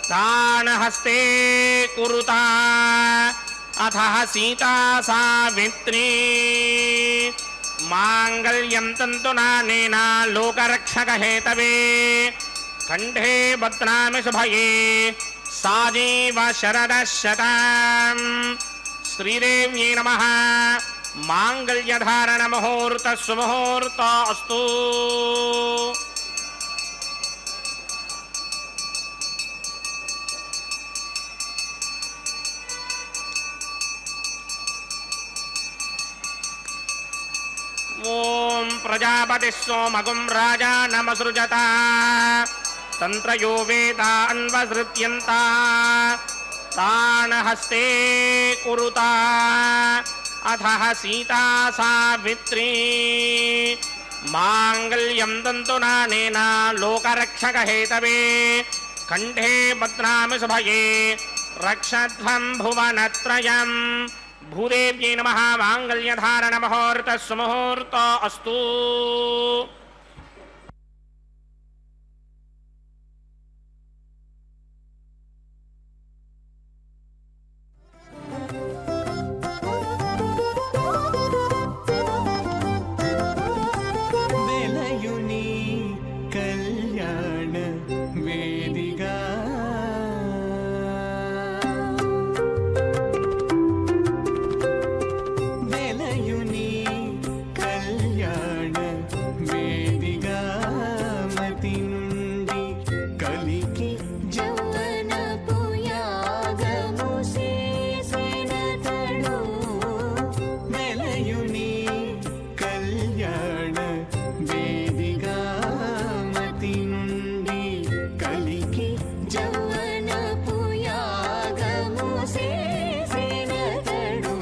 ತಾನ ಹಸ್ತೆ ಕುರುತ ಅಥ ಸೀತಾ ಸಾವಿತ್ರೀ ಮಾಂಗಲ್ಯಂ ತಂತುನಾನೇನ ಲೋಕರಕ್ಷಕ ಹೇತವೇ ಕಂಠೇ ಬಧ್ನಾಮಿ ಶುಭಯೇ ಸಾಜೀವ ಶರದಃ ಶತಂ. ಶ್ರೀದೇವ್ಯೈ ನಮಃ. ಮಾಂಗಲ್ಯಧಾರಣ ಮುಹೂರ್ತ ಸುಮುಹೂರ್ತ ಅಸ್ತು. ಓಂ ಪ್ರಜಾಪತಿ ಸೋಮಗುಂ ರಾಜ ನಮಸೃಜತ ತಂತ್ರಯೋ ವೇದ ಅನ್ವಸೃತ್ಯಂತ ತಾನ ಹಸ್ತೆ ಕುರುತ ಅಥ ಸೀತಾ ಸಾವಿತ್ರೀ ಮಾಂಗಲ್ಯಂ ತಂತುನಾನೇನ ಲೋಕರಕ್ಷಕ ಹೇತವೇ ಕಂಠೇ ಬಧ್ನಾಮಿ ಶುಭಯೇ ರಕ್ಷಧ್ವಂ ಭುವನತ್ರಯಂ. ಭೂದೇವ್ಯೈ ನಮಃ. ಮಾಂಗಲ್ಯಧಾರಣ ಮುಹೂರ್ತ ಸುಮುಹೂರ್ತ ಅಸ್ತು. వెలయుని కళ్యాణ వేదిగా వెలయుని కళ్యాణ వేదిగా మతి నుండి కలికి జౌవనపు యాగము చేసినతడు వెలయుని కళ్యాణ వేదిగా మతి నుండి కలికి జౌవనపు యాగము చేసినతడు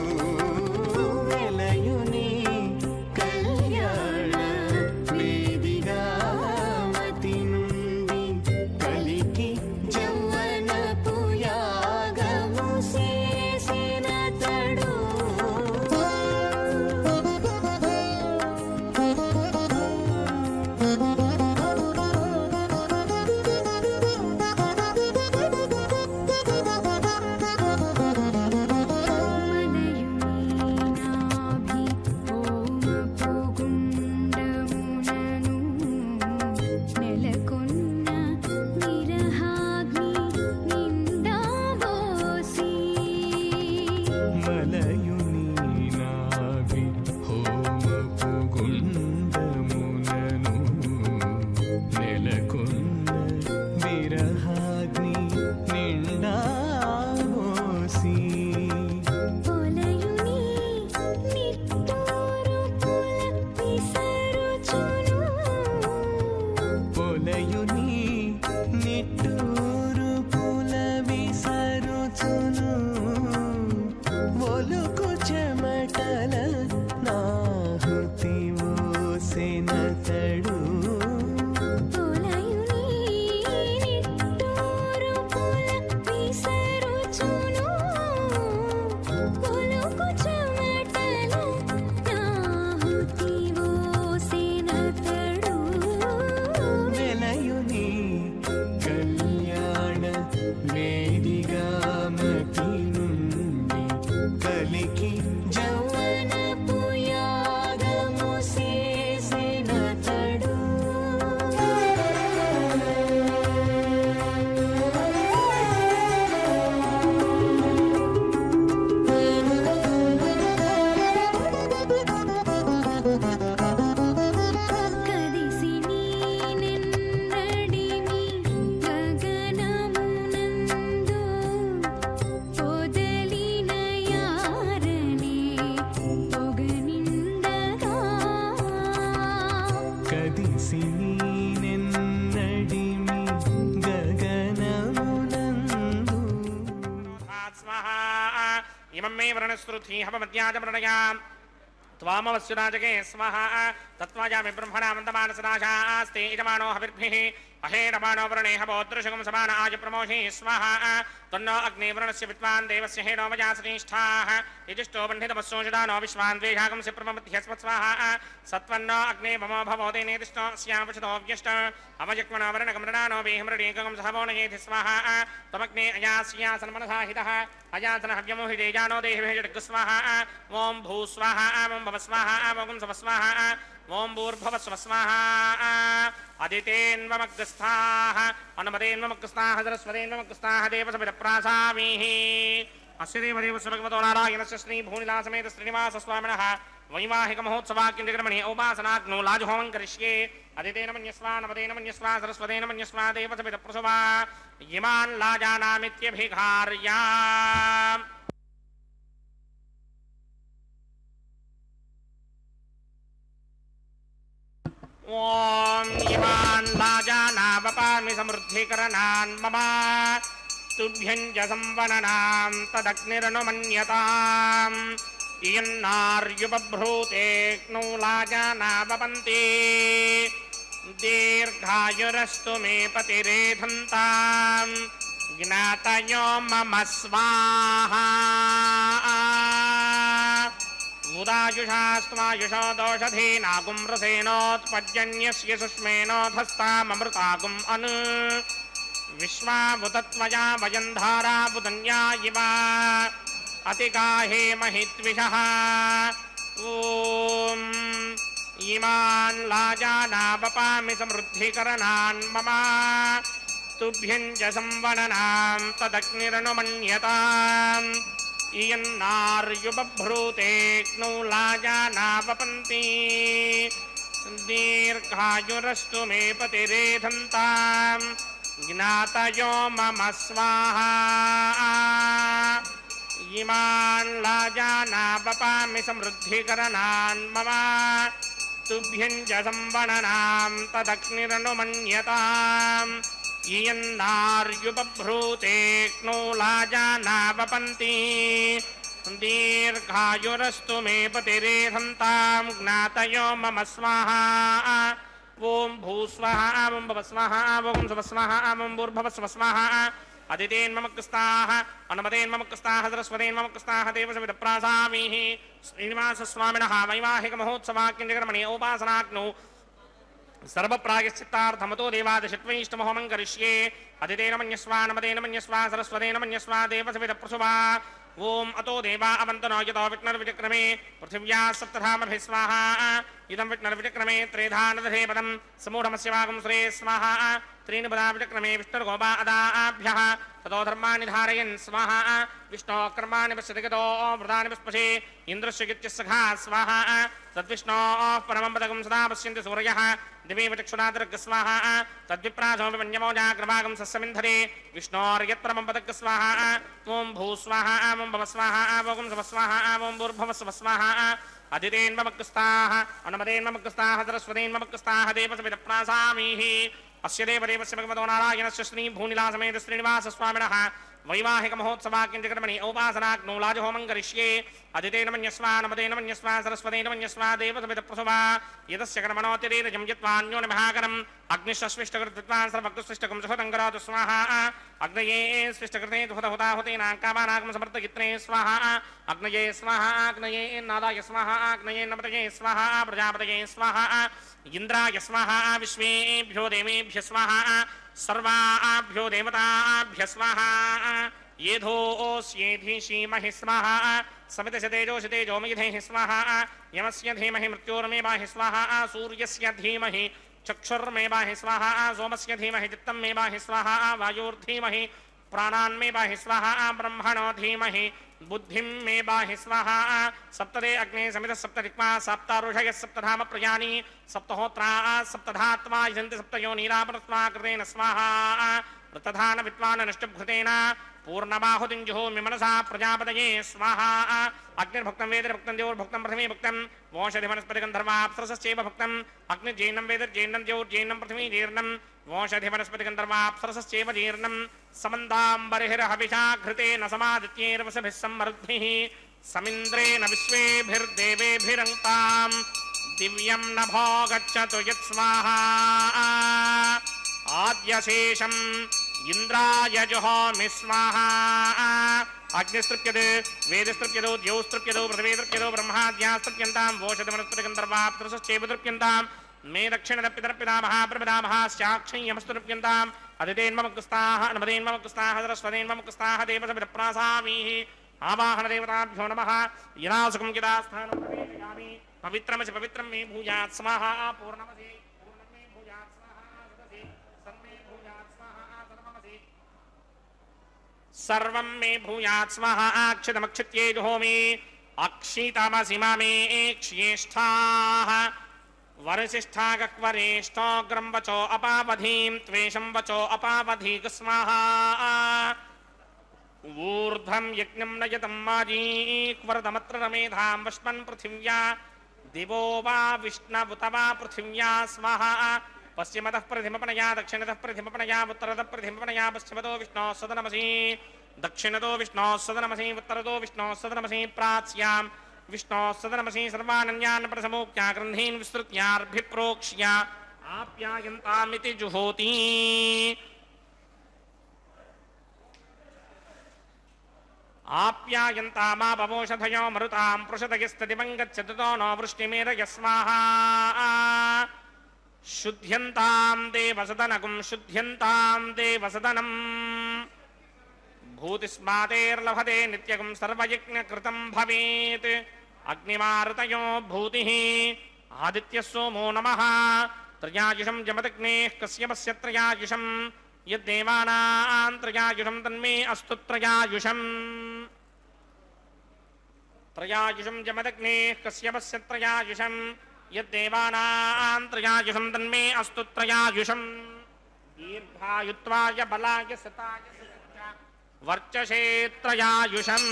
వెలయుని కళ్యాణ వేదిగా మతి నుండి కలికి జౌవనపు యాగము చేసినతడు నెలకొన్న విరహాగ్ని నిండాబోసి మలయుని నాభి హోమపు గుండమునను నెలకొన్న విరహాగ్ని నిండా మోసి పొలయుని నిట్టూరు పుల విసరుచును పొలయుని నిట్టూరు పుల విసరుచును ఒలుకు చెమటల నాహుతి ఓసెనతడు పొలయుని నిట్టూరు इमं मे वरणस्तुति हवमद्याजमृणयाम् त्वामवस्युराजके स्वाहा तत्त्वाजामि ब्रह्मणा मन्दमानसनाशास्ते यजमानो हविर्भिः अहेडमानो वृणे हवोदृशकं समान आजप्रमोषे स्वाहा तन्नो अग्निवृणस्य विद्वान् देवस्य हेनो मजाश्रेष्ठाः यजिष्ठो बन्धितमस्सोषदानो विश्वान् द्वेषागंस्य प्रममध्यस्व स्वाहा सत्वन्नो अग्ने ममो भवोदे नेतिष्ठो स्यापचितो व्यष्ट अमजक्मनो वर्णकमृणानो वेहमृणेकं सहवोनयेति स्वाहा तमग्ने अयास्यासन्मनसा हितः अयासनहव्यमोहिते जानो देहिभिः स्वाहा ॐ भू स्वाहा ॐ भव स्वाहा ॐ सव स्वाहा ॐ भूर्भुवस्व स्वाहा अदितेन्वमग्रस्थाः अनुमतेन्वमग्रस्थाः सरस्वतेन्वमग्रस्थाः देवसमिदप्रासामीः अस्य देवदेवस्य भगवतो नारायणस्य श्रीभूनिलासमेत श्रीनिवासस्वामिनः वैवाहिकमहोत्सवाकिन्द्रक्रमणे औपासनाग्नौ लाजहोमं करिष्ये अदितेन मन्यस्वा नवदेन मन्यस्वा सरस्वतेन मन्यस्वा देवसमिदप्रसवा इमान् लाजानामित्यभिघार्या ॐ इमान् लाजानावपामि समृद्धिकरणान् मम तुभ्यं च संवननां तदग्निरनुमन्यताम् इयन्नार्युपभ्रूते क्नौ लाजानावपन्ति दीर्घायुरस्तु मे पतिरेधन्ताम् ज्ञातयो मम स्वाहा उदायुषास्त्वायुषो दोषधीनागुं रसेनोत्पद्यन्यस्य सुष्मेनोधस्ताममृतागुम् अनु विश्वावुतत्वया वयं धारावुदन्या इव अतिगाहे महित्विषः ॐ इमान् लाजानावपामि समृद्धिकरणान् मम तुभ्यं च संवननां तदग्निरनुमन्यताम् इयन्नार्युपभ्रूते क्नौ लाजानावपन्ति दीर्घायुरस्तु मे पतिरेधन्ताम् ज्ञातयो मम स्वाहा इमान् लाजानावपामि समृद्धिकरणान् मम तुभ्यं च संवननां तदग्निरनुमन्यताम् इयन्नार्युपभ्रूते क्नौ लाजानावपन्ति दीर्घायुरस्तु मे पतिरेधन्ताम् ज्ञातयो मम स्वाहा ॐ भूस्वाहा ॐ भवस्वाहा ॐ स्वस्वाहा ॐ भूर्भवस्व स्वाहा अदितेन्ममकृस्ताः अनुमतेन्ममकृस्ताः सरस्वतेन्ममकृस्ताः देवसमिदप्रासामीः श्रीनिवासस्वामिनः वैवाहिकमहोत्सवाकिन्द्रक्रमणे औपासनाग्नौ सर्वप्रायश्चित्तार्थमतो देवादिषट्वैष्टमहोमं करिष्ये अदितेन मन्यस्वा नमतेन मन्यस्वा सरस्वतेन मन्यस्वा देवसमिदप्रसुवा ओम अतो देवा अवन्तनो यतो विघ्नर्विचक्रमे पृथिव्या सप्तधामभिः स्वाहा इदं विघ्नर्विचक्रमे त्रेधानदधे पदं समूढमस्य वागं श्रे स्वाहा त्रीणि पदा विचक्रमे विष्णुर्गोपा अदाभ्यः ततो धर्माणि धारयन् स्वाहा विष्णो कर्माणि पश्यति गतो व्रतानि पुष्पशे इन्द्रस्य गित्यस्सखा स्वाहा तद्विष्णोः परमं पदकं सदा पश्यन्ति सूर्यः दिवे चक्षुरादर्ग स्वाहा तद्विप्रासोऽपि मन्यमोजाग्रभागं सस्यमिन्धरे विष्णोर्यत्परमं पदक स्वाहा ॐ भू स्वाहा ॐ भव स्वाहा ॐ सव स्वाहा ॐ भूर्भुवस्व स्वाहा अदितेन्ममकृस्ताः अनुमतेन्ममकृस्ताः सरस्वतेन्ममकृस्ताः देवसमिदप्रासामीः अस्य देवदेवस्य भगवतो नारायणस्य श्रीभूनिलासमेत श्रीनिवासस्वामिनः वैवाहिकमहोत्सवाकिन्द्रक्रमणे औपासनाग्नौ लाजहोमं करिष्ये अदितेन मन्यस्वा नमतेन मन्यस्वा सरस्वतेन मन्यस्वा देवसमिदप्रसुवा यतस्य कर्मणोऽतिरेकं यत्त्वान्योन्यमहाकरम् अग्निश्वष्टकृत्वान् सर्वक्तुष्टकं सुहतं करोतु स्वाहा अग्नये स्विष्टकृते दुहतहुताहुतेनां कामानागं समर्थयित्रे स्वाहा अग्नये स्वाहा अग्नये नादाय स्वाहा अग्नये नमतये स्वाहा प्रजापतये स्वाहा इन्द्राय स्वाहा विश्वेभ्यो देवेभ्यः स्वाहा सर्वाभ्यो देवताभ्यः स्वाहा येधोऽस्येधीषीमहि स्वाहा समितस्य तेजोषि तेजोमयिधेहि स्वाहा यमस्य धीमहि मृत्योर्मेवाहि स्वाहा सूर्यस्य धीमहि चक्षुर्मेवाहि स्वाहा सोमस्य धीमहि चित्तं मेवाहि स्वाहा वायुर्धीमहि प्राणान्मेवाहि स्वाहा ब्रह्मणो धीमहि बुद्धिं मेवाहि स्वाहा सप्तदे अग्ने समितः सप्तदिक्पा सप्तारुषयः सप्तधाम प्रयाणि सप्तहोत्रा सप्तधात्मा यजन्ति सप्तयोनीरापरस्मा कृतेन स्वाहा ವೃತ್ತಧಾನ ವಿದ್ವಾನ ನಷ್ಟಭೃತೇನ ಪೂರ್ಣಬಾಹುತಿಂ ಜುಹೋಮಿ ಮನಸಾ ಪ್ರಜಾಪತಯೇ ಸ್ವಾಹಾ ಅಗ್ನಿರ್ಭಕ್ತಂ ವೇದಿರ್ಭಕ್ತಂ ದೇವರ್ಭಕ್ತಂ ಪ್ರಥಮೇ ಭಕ್ತಂ ವೋಷಧಿ ವನಸ್ಪತಿ ಗಂಧರ್ವಾಪ್ಸರಸಶ್ಚೈವ ಭಕ್ತಂ ಅಗ್ನಿರ್ಜೈನಂ ವೇದಿರ್ಜೈನಂ ದೇವರ್ಜೈನಂ ಪ್ರಥಮೇ ಜೀರ್ಣಂ ವೋಷಧಿ ವನಸ್ಪತಿ ಗಂಧರ್ವಾಪ್ಸರಸಶ್ಚೈವ ಜೀರ್ಣಂ ಸಮಂದಾಂಬರಿಹಿರಹವಿಷಾಘೃತೇನ ಸಮಾದಿತ್ಯೈರ್ವಸಭಿಃ ಸಮೃದ್ಧಿಃ ಸಮಿಂದ್ರೇಣ ವಿಶ್ವೇಭಿರ್ದೇವೇಭಿರಂಕ್ತಾಂ ದಿವ್ಯಂ ನಭೋ ಗಚ್ಚತು ಯತ್ ಸ್ವಾಹಾ ಆದ್ಯಶೇಷಂ ಇಂದ್ರಾಯ ಜುಹೋಮಿ ಸ್ವಾಹಾ ಅಗ್ನಿಸ್ತೃಪ್ಯತೆ ವೇದಸ್ತೃಪ್ಯದೋ ದ್ಯೌಸ್ತೃಪ್ಯದೋ ಪೃಥಿವೇತೃಪ್ಯದೋ ಬ್ರಹ್ಮಾದ್ಯಾಸ್ತೃಪ್ಯಂತಾಂ ವೋಷಧಿ ವನಸ್ಪತಿ ಗಂಧರ್ವಾಪ್ಸರಸಶ್ಚೈವ ತೃಪ್ಯಂತಾಂ ಮೇ ದಕ್ಷಿಣದಪ್ಪಿತರಪ್ಪಿತಾಮಹ ಪ್ರಪಿತಾಮಹ ಸ್ಯಾಕ್ಷಯ್ಯಮಸ್ತೃಪ್ಯಂತಾಂ ಅದಿತೇನ್ಮಮಕುಸ್ತಾಹ ನಮದೇನ್ಮಮಕುಸ್ತಾಹ ಸರಸ್ವತೇನ್ಮಮಕುಸ್ತಾಹ ದೇವಸವಿದಪ್ರಾಸಾಮೀಃ ಆವಾಹನ ದೇವತಾಭ್ಯೋ ನಮಃ ಯನಾಸುಕಂ ಕಿದಾಸ್ಥಾನಂ ಪ್ರವೇಶಯಾಮಿ ಪವಿತ್ರಮಸಿ ಪವಿತ್ರಂ ಮೇ ಭೂಯಾತ್ ಸ್ವಾಹಾ ಪೂರ್ಣಮಸಿ ಪೂರ್ಣಂ ಮೇ ಭೂಯಾತ್ ಸ್ವಾಹಾ ಸದಸಿ ಸನ್ಮೇ ಭೂಯಾತ್ ಸ್ವಾಹಾ ಸರ್ವಮಸಿ ಸರ್ವಂ ಮೇ ಭೂಯಾತ್ ಸ್ವಾಹಾ ಅಕ್ಷತಮಕ್ಷತ್ಯೇ ಜುಹೋಮಿ ಅಕ್ಷಿತಮಸಿ ಮಮೇ ಕ್ಷೇಷ್ಠಾಃ ವರಸಿಷ್ಠಾಗಕ್ವರೇಷ್ಠೋಗ್ರಂ ವಚೋ ಅಪಾವಧೀಂ ತ್ವೇಷಂ ವಚೋ ಅಪಾವಧೀಕ ಸ್ವಾಹಾ ಊರ್ಧ್ವಂ ಯಜ್ಞಂ ನಯತಂ ಮಾಜೀಕ್ವರದಮತ್ರ ರಮೇಧಾಂ ವಶ್ಮನ್ ಪೃಥಿವ್ಯಾ ದಿವೋ ವಾ ವಿಷ್ಣುತ ವಾ ಪೃಥಿವ್ಯಾ ಸ್ವಾಹಾ ಪಶ್ಚಿಮತಃ ಪ್ರತಿಮಪನಯಾ ದಕ್ಷಿಣತಃ ಪ್ರತಿಮಪನಯಾ ಉತ್ತರತಃ ಪ್ರತಿಮಪನಯಾ ಪಶ್ಚಿಮತೋ ವಿಷ್ಣೋಃ ಸದನಮಸಿ ದಕ್ಷಿಣತೋ ವಿಷ್ಣೋಃ ಸದನಮಸಿ ಉತ್ತರತೋ ವಿಷ್ಣೋಃ ಸದನಮಸಿ ಪ್ರಾಚ್ಯಾಂ ವಿಷ್ಣೋಃ ಸದನಮಸಿ ಸರ್ವಾನನ್ಯಾನ್ ಪ್ರಸಮೋಕ್ತ್ಯ ಗ್ರಂಥೀನ್ ವಿಸ್ತೃತ್ಯಾರ್ಭಿಪ್ರೋಕ್ಷ್ಯ ಆಪ್ಯಾಯಂತಾಮಿತಿ ಜುಹೋತಿ ಆಪ್ಯಾಯಂತಾಮಾಪವೋಷಧಯೋ ಮರುತಾಂ ಪೃಷದಗಿಸ್ತದಿವಂಗಚ್ಚತುತೋ ನೋ ವೃಷ್ಟಿಮೇರಯ ಸ್ವಾಹಾ ಶುದ್ಧ್ಯಂತಾಂ ದೇವಸದನಗುಂ ಶುದ್ಧ್ಯಂತಾಂ ದೇವಸದನಂ ಭೂತಿಸ್ಮಾತೇರ್ಲಭತೆ ನಿತ್ಯಗುಂ ಸರ್ವಯಜ್ಞಕೃತಂ ಭವೇತ್ ಅಗ್ನಿಮಾರುತಯೋ ಭೂತಿಃ ಆದಿತ್ಯಃ ಸೋಮೋ ನಮಃ ತ್ರಯಾಯುಷಂ ಜಮದಗ್ನೇಃ ಕಸ್ಯಪಸ್ಯ ತ್ರಯಾಯುಷಂ ಯದ್ದೇವಾನಾಂ ತ್ರಯಾಯುಷಂ ತನ್ಮೇ ಅಸ್ತು ತ್ರಯಾಯುಷಂ ತ್ರಯಾಯುಷಂ ಜಮದಗ್ನೇಃ ಕಸ್ಯಪಸ್ಯ ತ್ರಯಾಯುಷಂ ಯದ್ದೇವಾನಾಂ ತ್ರಯಾಯುಷಂ ತನ್ಮೇ ಅಸ್ತು ತ್ರಯಾಯುಷಂ ದೀರ್ಘಾಯುತ್ವಾಯ ಬಲಾಯ ಸತಾಯ ವರ್ಚಸೇ ತ್ರಯಾಯುಷಂ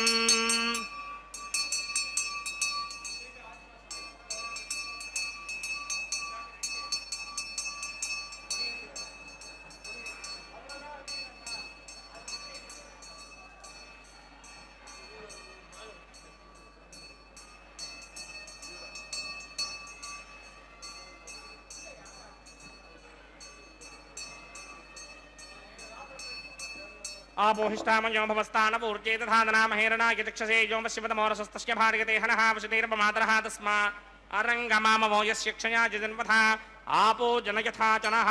आपोहिष्ठामयो भवस्तानपूर्जेतधादनामहेरणाय चक्षसे योमशिवतमोरसस्तस्य भार्यते हनः वसुतेर्पमातरः तस्मा अरङ्गमामवो यस्य क्षया जजन्मथा आपो जनयथा चनः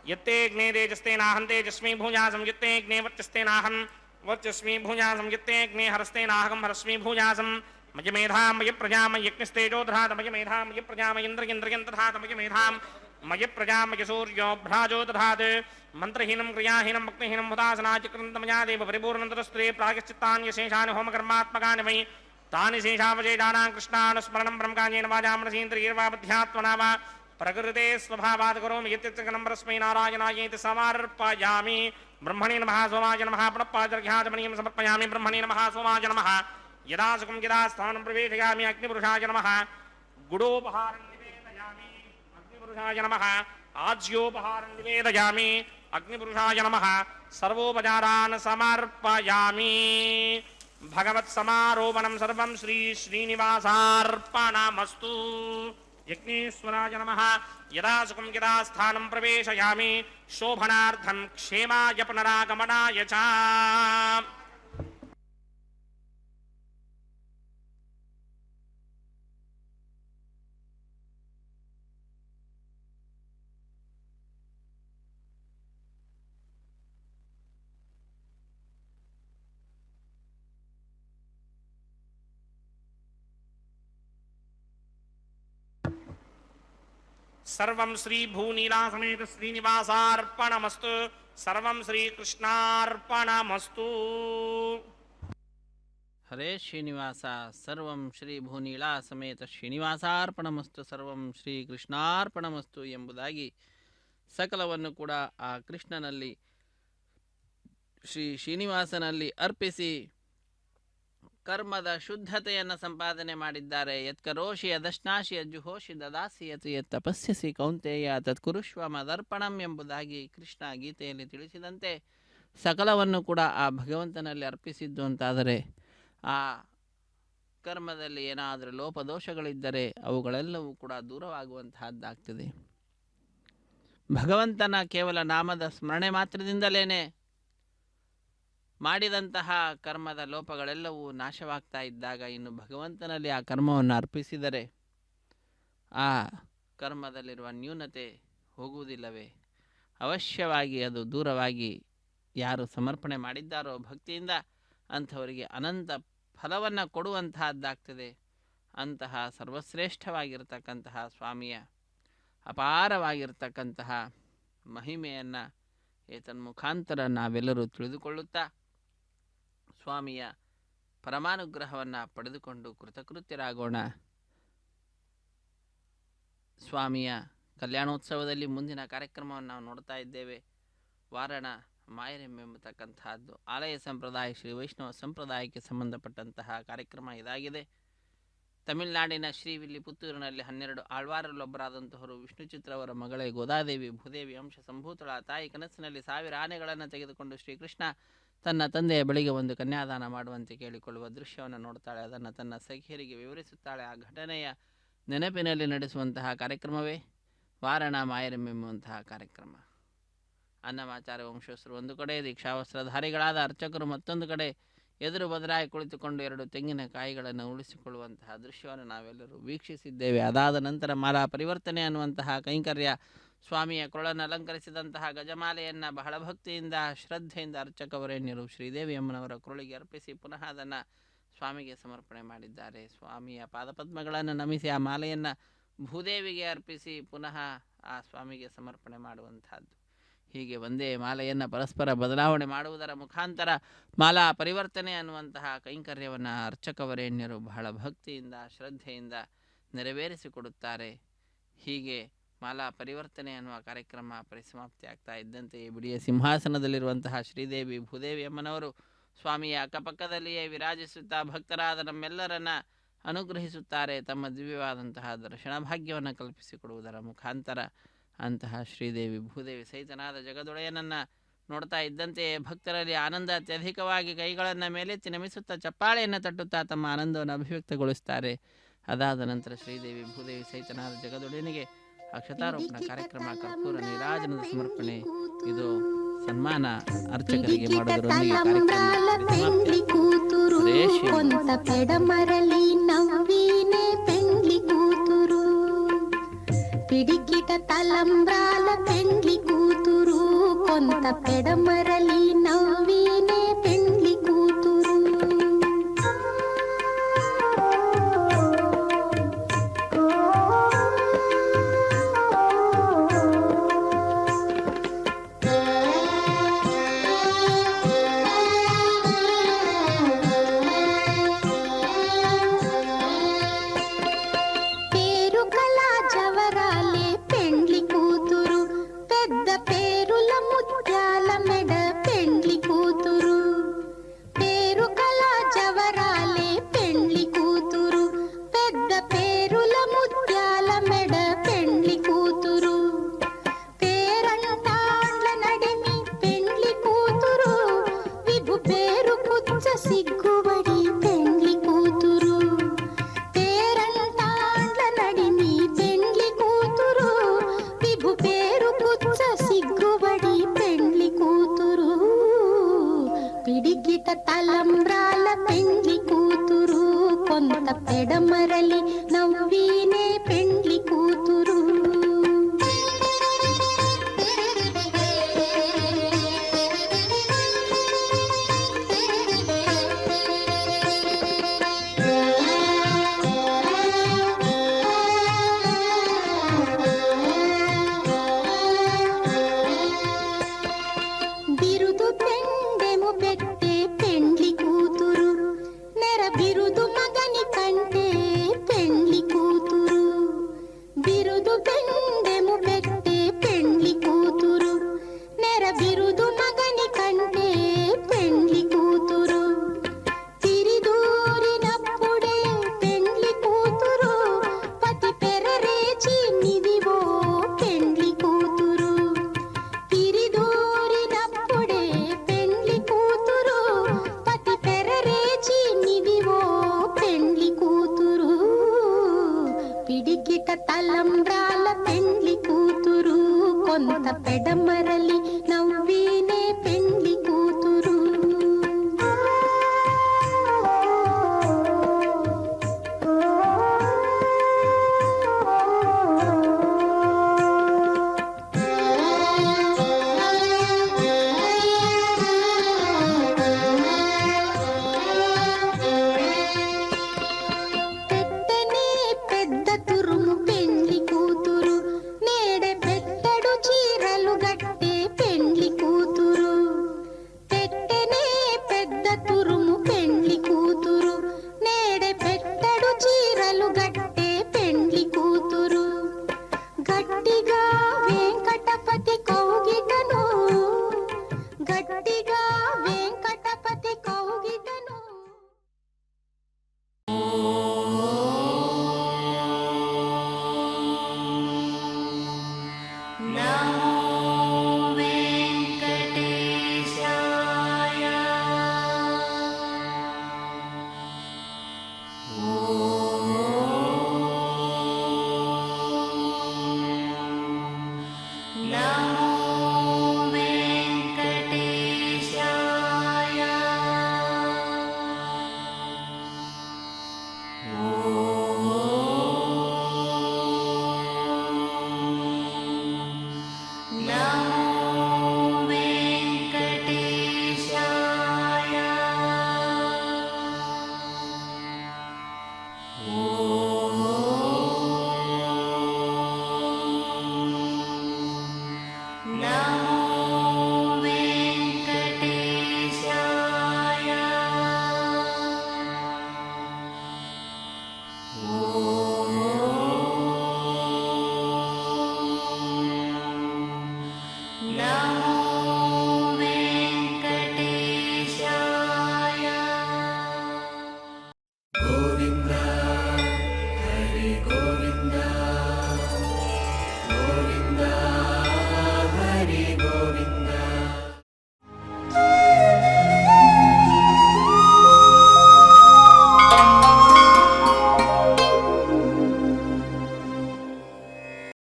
यत्तेऽग्ने तेजस्तेनाहं तेजस्मी भूयासं यत्तेऽग्ने वर्चस्तेनाहं वर्चस्मी भूयासं यत्तेऽग्ने हरस्तेनाहं हरस्मी भूयासं मयमेधां मय प्रजा मयज्ञस्तेजोधरात मयमेधां मय प्रजा मयेन्द्रयन्द्रयन्तधात मयमेधां मय प्रजा मय सूर्यो भ्राजोदधात् मंत्रहीनं क्रियाहीनं भक्तिहीनं हुतासनाचिक्रन्तमया देव परिपूर्णतरस्त्रे प्रायश्चित्तान्यशेषानि होमकर्मात्मकानि वै तानि शेषावशेषाणां कृष्णानुस्मरणं ब्रह्मकान्येन वाजामनसीन्द्रियर्वाबध्यात्मना वा प्रकृते स्वभावात् करोमि यत्यच्चकनं परस्मै नारायणायेति समर्पयामि ब्रह्मणे नमः सोमाय नमः पुनःपादर्घ्याचमनीयं समर्पयामि ब्रह्मणे नमः सोमाय नमः यदा सुखं यदा स्थानं प्रवेशयामि अग्निपुरुषाय नमः गुडोपहारं निवेदयामि अग्निपुरुषाय नमः आज्योपहारं निवेदयामि अग्निपुरुषाय नमः सर्वोपचारान् समर्पयामि भगवत्समारोपणं सर्वं श्री श्रीनिवासार्पणमस्तु यज्ञेश्वराय नमः यदा सुखं यदा स्थानं प्रवेशयामि शोभनार्थं क्षेमाय पुनरागमनाय च सर्वं श्री भूनीला समेत श्रीनिवासार्पणमस्तु सर्वं श्रीकृष्णार्पणमस्तु ಹರೇ ಶ್ರೀನಿವಾಸ ಸರ್ವಂ ಶ್ರೀ ಭೂನೀಳಾ ಸಮೇತ ಶ್ರೀನಿವಾಸಾರ್ಪಣಮಸ್ತು ಸರ್ವಂ ಶ್ರೀ ಕೃಷ್ಣಾರ್ಪಣಮಸ್ತು ಎಂಬುದಾಗಿ ಸಕಲವನ್ನು ಕೂಡ ಆ ಕೃಷ್ಣನಲ್ಲಿ ಶ್ರೀ ಶ್ರೀನಿವಾಸನಲ್ಲಿ ಅರ್ಪಿಸಿ ಕರ್ಮದ ಶುದ್ಧತೆಯನ್ನು ಸಂಪಾದನೆ ಮಾಡಿದ್ದಾರೆ. ಯತ್ಕರೋಷಿ ಯದಶ್ನಾಶಿ ಯಜ್ಜುಹೋಷಿ ದದಾಸಿ ಯತ್ ಯತ್ ತಪಸ್ಯಸಿ ಕೌಂತೆಯ ತತ್ಕುರುಷ್ವ ಮದರ್ಪಣಂ ಎಂಬುದಾಗಿ ಕೃಷ್ಣ ಗೀತೆಯಲ್ಲಿ ತಿಳಿಸಿದಂತೆ ಸಕಲವನ್ನು ಕೂಡ ಆ ಭಗವಂತನಲ್ಲಿ ಅರ್ಪಿಸಿದ್ದು ಅಂತಾದರೆ ಆ ಕರ್ಮದಲ್ಲಿ ಏನಾದರೂ ಲೋಪದೋಷಗಳಿದ್ದರೆ ಅವುಗಳೆಲ್ಲವೂ ಕೂಡ ದೂರವಾಗುವಂತಹದ್ದಾಗ್ತದೆ. ಭಗವಂತನ ಕೇವಲ ನಾಮದ ಸ್ಮರಣೆ ಮಾತ್ರದಿಂದಲೇ ಮಾಡಿದಂತಹ ಕರ್ಮದ ಲೋಪಗಳೆಲ್ಲವೂ ನಾಶವಾಗ್ತಾ ಇದ್ದಾಗ ಇನ್ನು ಭಗವಂತನಲ್ಲಿ ಆ ಕರ್ಮವನ್ನು ಅರ್ಪಿಸಿದರೆ ಆ ಕರ್ಮದಲ್ಲಿರುವ ನ್ಯೂನತೆ ಹೋಗುವುದಿಲ್ಲವೇ? ಅವಶ್ಯವಾಗಿ ಅದು ದೂರವಾಗಿ ಯಾರು ಸಮರ್ಪಣೆ ಮಾಡಿದ್ದಾರೋ ಭಕ್ತಿಯಿಂದ ಅಂಥವರಿಗೆ ಅನಂತ ಫಲವನ್ನು ಕೊಡುವಂತಹದ್ದಾಗ್ತದೆ. ಅಂತಹ ಸರ್ವಶ್ರೇಷ್ಠವಾಗಿರ್ತಕ್ಕಂತಹ ಸ್ವಾಮಿಯ ಅಪಾರವಾಗಿರ್ತಕ್ಕಂತಹ ಮಹಿಮೆಯನ್ನು ಏತನ್ಮುಖಾಂತರ ನಾವೆಲ್ಲರೂ ತಿಳಿದುಕೊಳ್ಳುತ್ತಾ ಸ್ವಾಮಿಯ ಪರಮಾನುಗ್ರಹವನ್ನು ಪಡೆದುಕೊಂಡು ಕೃತಕೃತ್ಯರಾಗೋಣ. ಸ್ವಾಮಿಯ ಕಲ್ಯಾಣೋತ್ಸವದಲ್ಲಿ ಮುಂದಿನ ಕಾರ್ಯಕ್ರಮವನ್ನು ನಾವು ನೋಡ್ತಾ ಇದ್ದೇವೆ. ವಾರಣ ಮಾಯರೆಂಬತಕ್ಕಂತಹದ್ದು ಆಲಯ ಸಂಪ್ರದಾಯ ಶ್ರೀ ವೈಷ್ಣವ ಸಂಪ್ರದಾಯಕ್ಕೆ ಸಂಬಂಧಪಟ್ಟಂತಹ ಕಾರ್ಯಕ್ರಮ ಇದಾಗಿದೆ. ತಮಿಳುನಾಡಿನ ಶ್ರೀವಿಲ್ಲಿಪುತ್ತೂರಿನಲ್ಲಿ 12 ಆಳ್ವಾರರಲ್ಲೊಬ್ಬರಾದಂತಹವರು ವಿಷ್ಣು ಚಿತ್ರವರ ಮಗಳೇ ಗೋದಾದೇವಿ ಭೂದೇವಿ ಅಂಶ ಸಂಭೂತಳ ತಾಯಿ ಕನಸಿನಲ್ಲಿ 1000 ಆನೆಗಳನ್ನು ತೆಗೆದುಕೊಂಡು ಶ್ರೀಕೃಷ್ಣ ತನ್ನ ತಂದೆಯ ಬಳಿಗೆ ಒಂದು ಕನ್ಯಾದಾನ ಮಾಡುವಂತೆ ಕೇಳಿಕೊಳ್ಳುವ ದೃಶ್ಯವನ್ನು ನೋಡ್ತಾಳೆ. ಅದನ್ನು ತನ್ನ ಸಖಿಯರಿಗೆ ವಿವರಿಸುತ್ತಾಳೆ. ಆ ಘಟನೆಯ ನೆನಪಿನಲ್ಲಿ ನಡೆಸುವಂತಹ ಕಾರ್ಯಕ್ರಮವೇ ವಾರಣ ಮಾಯರೆಂಬೆಂಬುವಂತಹ ಕಾರ್ಯಕ್ರಮ. ಅನ್ನಮಾಚಾರ್ಯ ವಂಶಸ್ಥರು ಒಂದು ಕಡೆ, ದೀಕ್ಷಾವಸ್ತ್ರಧಾರಿಗಳಾದ ಅರ್ಚಕರು ಮತ್ತೊಂದು ಕಡೆ ಎದುರು ಬದಲಾಗಿ ಕುಳಿತುಕೊಂಡು 2 ತೆಂಗಿನಕಾಯಿಗಳನ್ನು ಉಳಿಸಿಕೊಳ್ಳುವಂತಹ ದೃಶ್ಯವನ್ನು ನಾವೆಲ್ಲರೂ ವೀಕ್ಷಿಸಿದ್ದೇವೆ. ಅದಾದ ನಂತರ ಮಾಲಾ ಪರಿವರ್ತನೆ ಅನ್ನುವಂತಹ ಕೈಂಕರ್ಯ, ಸ್ವಾಮಿಯ ಕೊಳನ್ನು ಅಲಂಕರಿಸಿದಂತಹ ಗಜಮಾಲೆಯನ್ನು ಬಹಳ ಭಕ್ತಿಯಿಂದ ಶ್ರದ್ಧೆಯಿಂದ ಅರ್ಚಕವರೇಣ್ಯರು ಶ್ರೀದೇವಿ ಅಮ್ಮನವರ ಕೊರಳಿಗೆ ಅರ್ಪಿಸಿ ಪುನಃ ಅದನ್ನು ಸ್ವಾಮಿಗೆ ಸಮರ್ಪಣೆ ಮಾಡಿದ್ದಾರೆ. ಸ್ವಾಮಿಯ ಪಾದಪದ್ಮಗಳನ್ನು ನಮಿಸಿ ಆ ಮಾಲೆಯನ್ನು ಭೂದೇವಿಗೆ ಅರ್ಪಿಸಿ ಪುನಃ ಆ ಸ್ವಾಮಿಗೆ ಸಮರ್ಪಣೆ ಮಾಡುವಂತಹದ್ದು. ಹೀಗೆ ಒಂದೇ ಮಾಲೆಯನ್ನು ಪರಸ್ಪರ ಬದಲಾವಣೆ ಮಾಡುವುದರ ಮುಖಾಂತರ ಮಾಲಾ ಪರಿವರ್ತನೆ ಅನ್ನುವಂತಹ ಕೈಂಕರ್ಯವನ್ನು ಅರ್ಚಕವರೇಣ್ಯರು ಬಹಳ ಭಕ್ತಿಯಿಂದ ಶ್ರದ್ಧೆಯಿಂದ ನೆರವೇರಿಸಿಕೊಡುತ್ತಾರೆ. ಹೀಗೆ ಮಾಲಾ ಪರಿವರ್ತನೆ ಅನ್ನುವ ಕಾರ್ಯಕ್ರಮ ಪರಿಸಮಾಪ್ತಿ ಆಗ್ತಾ ಇದ್ದಂತೆ ಬಿಡಿಯ ಸಿಂಹಾಸನದಲ್ಲಿರುವಂತಹ ಶ್ರೀದೇವಿ ಭೂದೇವಿ ಅಮ್ಮನವರು ಸ್ವಾಮಿಯ ಅಕ್ಕಪಕ್ಕದಲ್ಲಿಯೇ ವಿರಾಜಿಸುತ್ತಾ ಭಕ್ತರಾದ ನಮ್ಮೆಲ್ಲರನ್ನ ಅನುಗ್ರಹಿಸುತ್ತಾರೆ. ತಮ್ಮ ದಿವ್ಯವಾದಂತಹ ದರ್ಶನ ಭಾಗ್ಯವನ್ನು ಕಲ್ಪಿಸಿಕೊಡುವುದರ ಮುಖಾಂತರ ಅಂತಹ ಶ್ರೀದೇವಿ ಭೂದೇವಿ ಸಹಿತನಾದ ಜಗದೊಡೆಯನನ್ನು ನೋಡ್ತಾ ಇದ್ದಂತೆ ಭಕ್ತರಲ್ಲಿ ಆನಂದ ಅತ್ಯಧಿಕವಾಗಿ ಕೈಗಳನ್ನು ಮೇಲೆತ್ತಿ ನಮಿಸುತ್ತಾ ಚಪ್ಪಾಳೆಯನ್ನು ತಟ್ಟುತ್ತಾ ತಮ್ಮ ಆನಂದವನ್ನು ಅಭಿವ್ಯಕ್ತಗೊಳಿಸುತ್ತಾರೆ. ಅದಾದ ನಂತರ ಶ್ರೀದೇವಿ ಭೂದೇವಿ ಸಹಿತನಾದ ಜಗದೊಡೆಯನಿಗೆ ಅಕ್ಷತಾರೋಪಣ ಕಾರ್ಯಕ್ರಮ, ಕರ್ಪೂರ ನೀರಾಜನದ ಸಮರ್ಪಣೆ, ಇದು ಸನ್ಮಾನ ಅರ್ಚಕರಿಗೆ ಮಾಡೋದರೊಂದಿಗೆ పెండ్లి కూతురు కొంత పెడమరలి నవ్వినే పెండ్లి కూతురు పిడికిట తలంబ్రాల పెండ్లి కూతురు కొంత పెడమరలి నవ్వినే పెండ్లి కూతురు సిగ్గుబడి పెండ్లి కూతురు పేరంటాండ్ల నడిమి పెండ్లి కూతురు విభు పేరు పుచ్చ సిగ్గుబడి పెండ్లి కూతురు పిడికిట తలంబ్రాల పెండ్లి కూతురు కొంత పెడమరలి నవ్వినే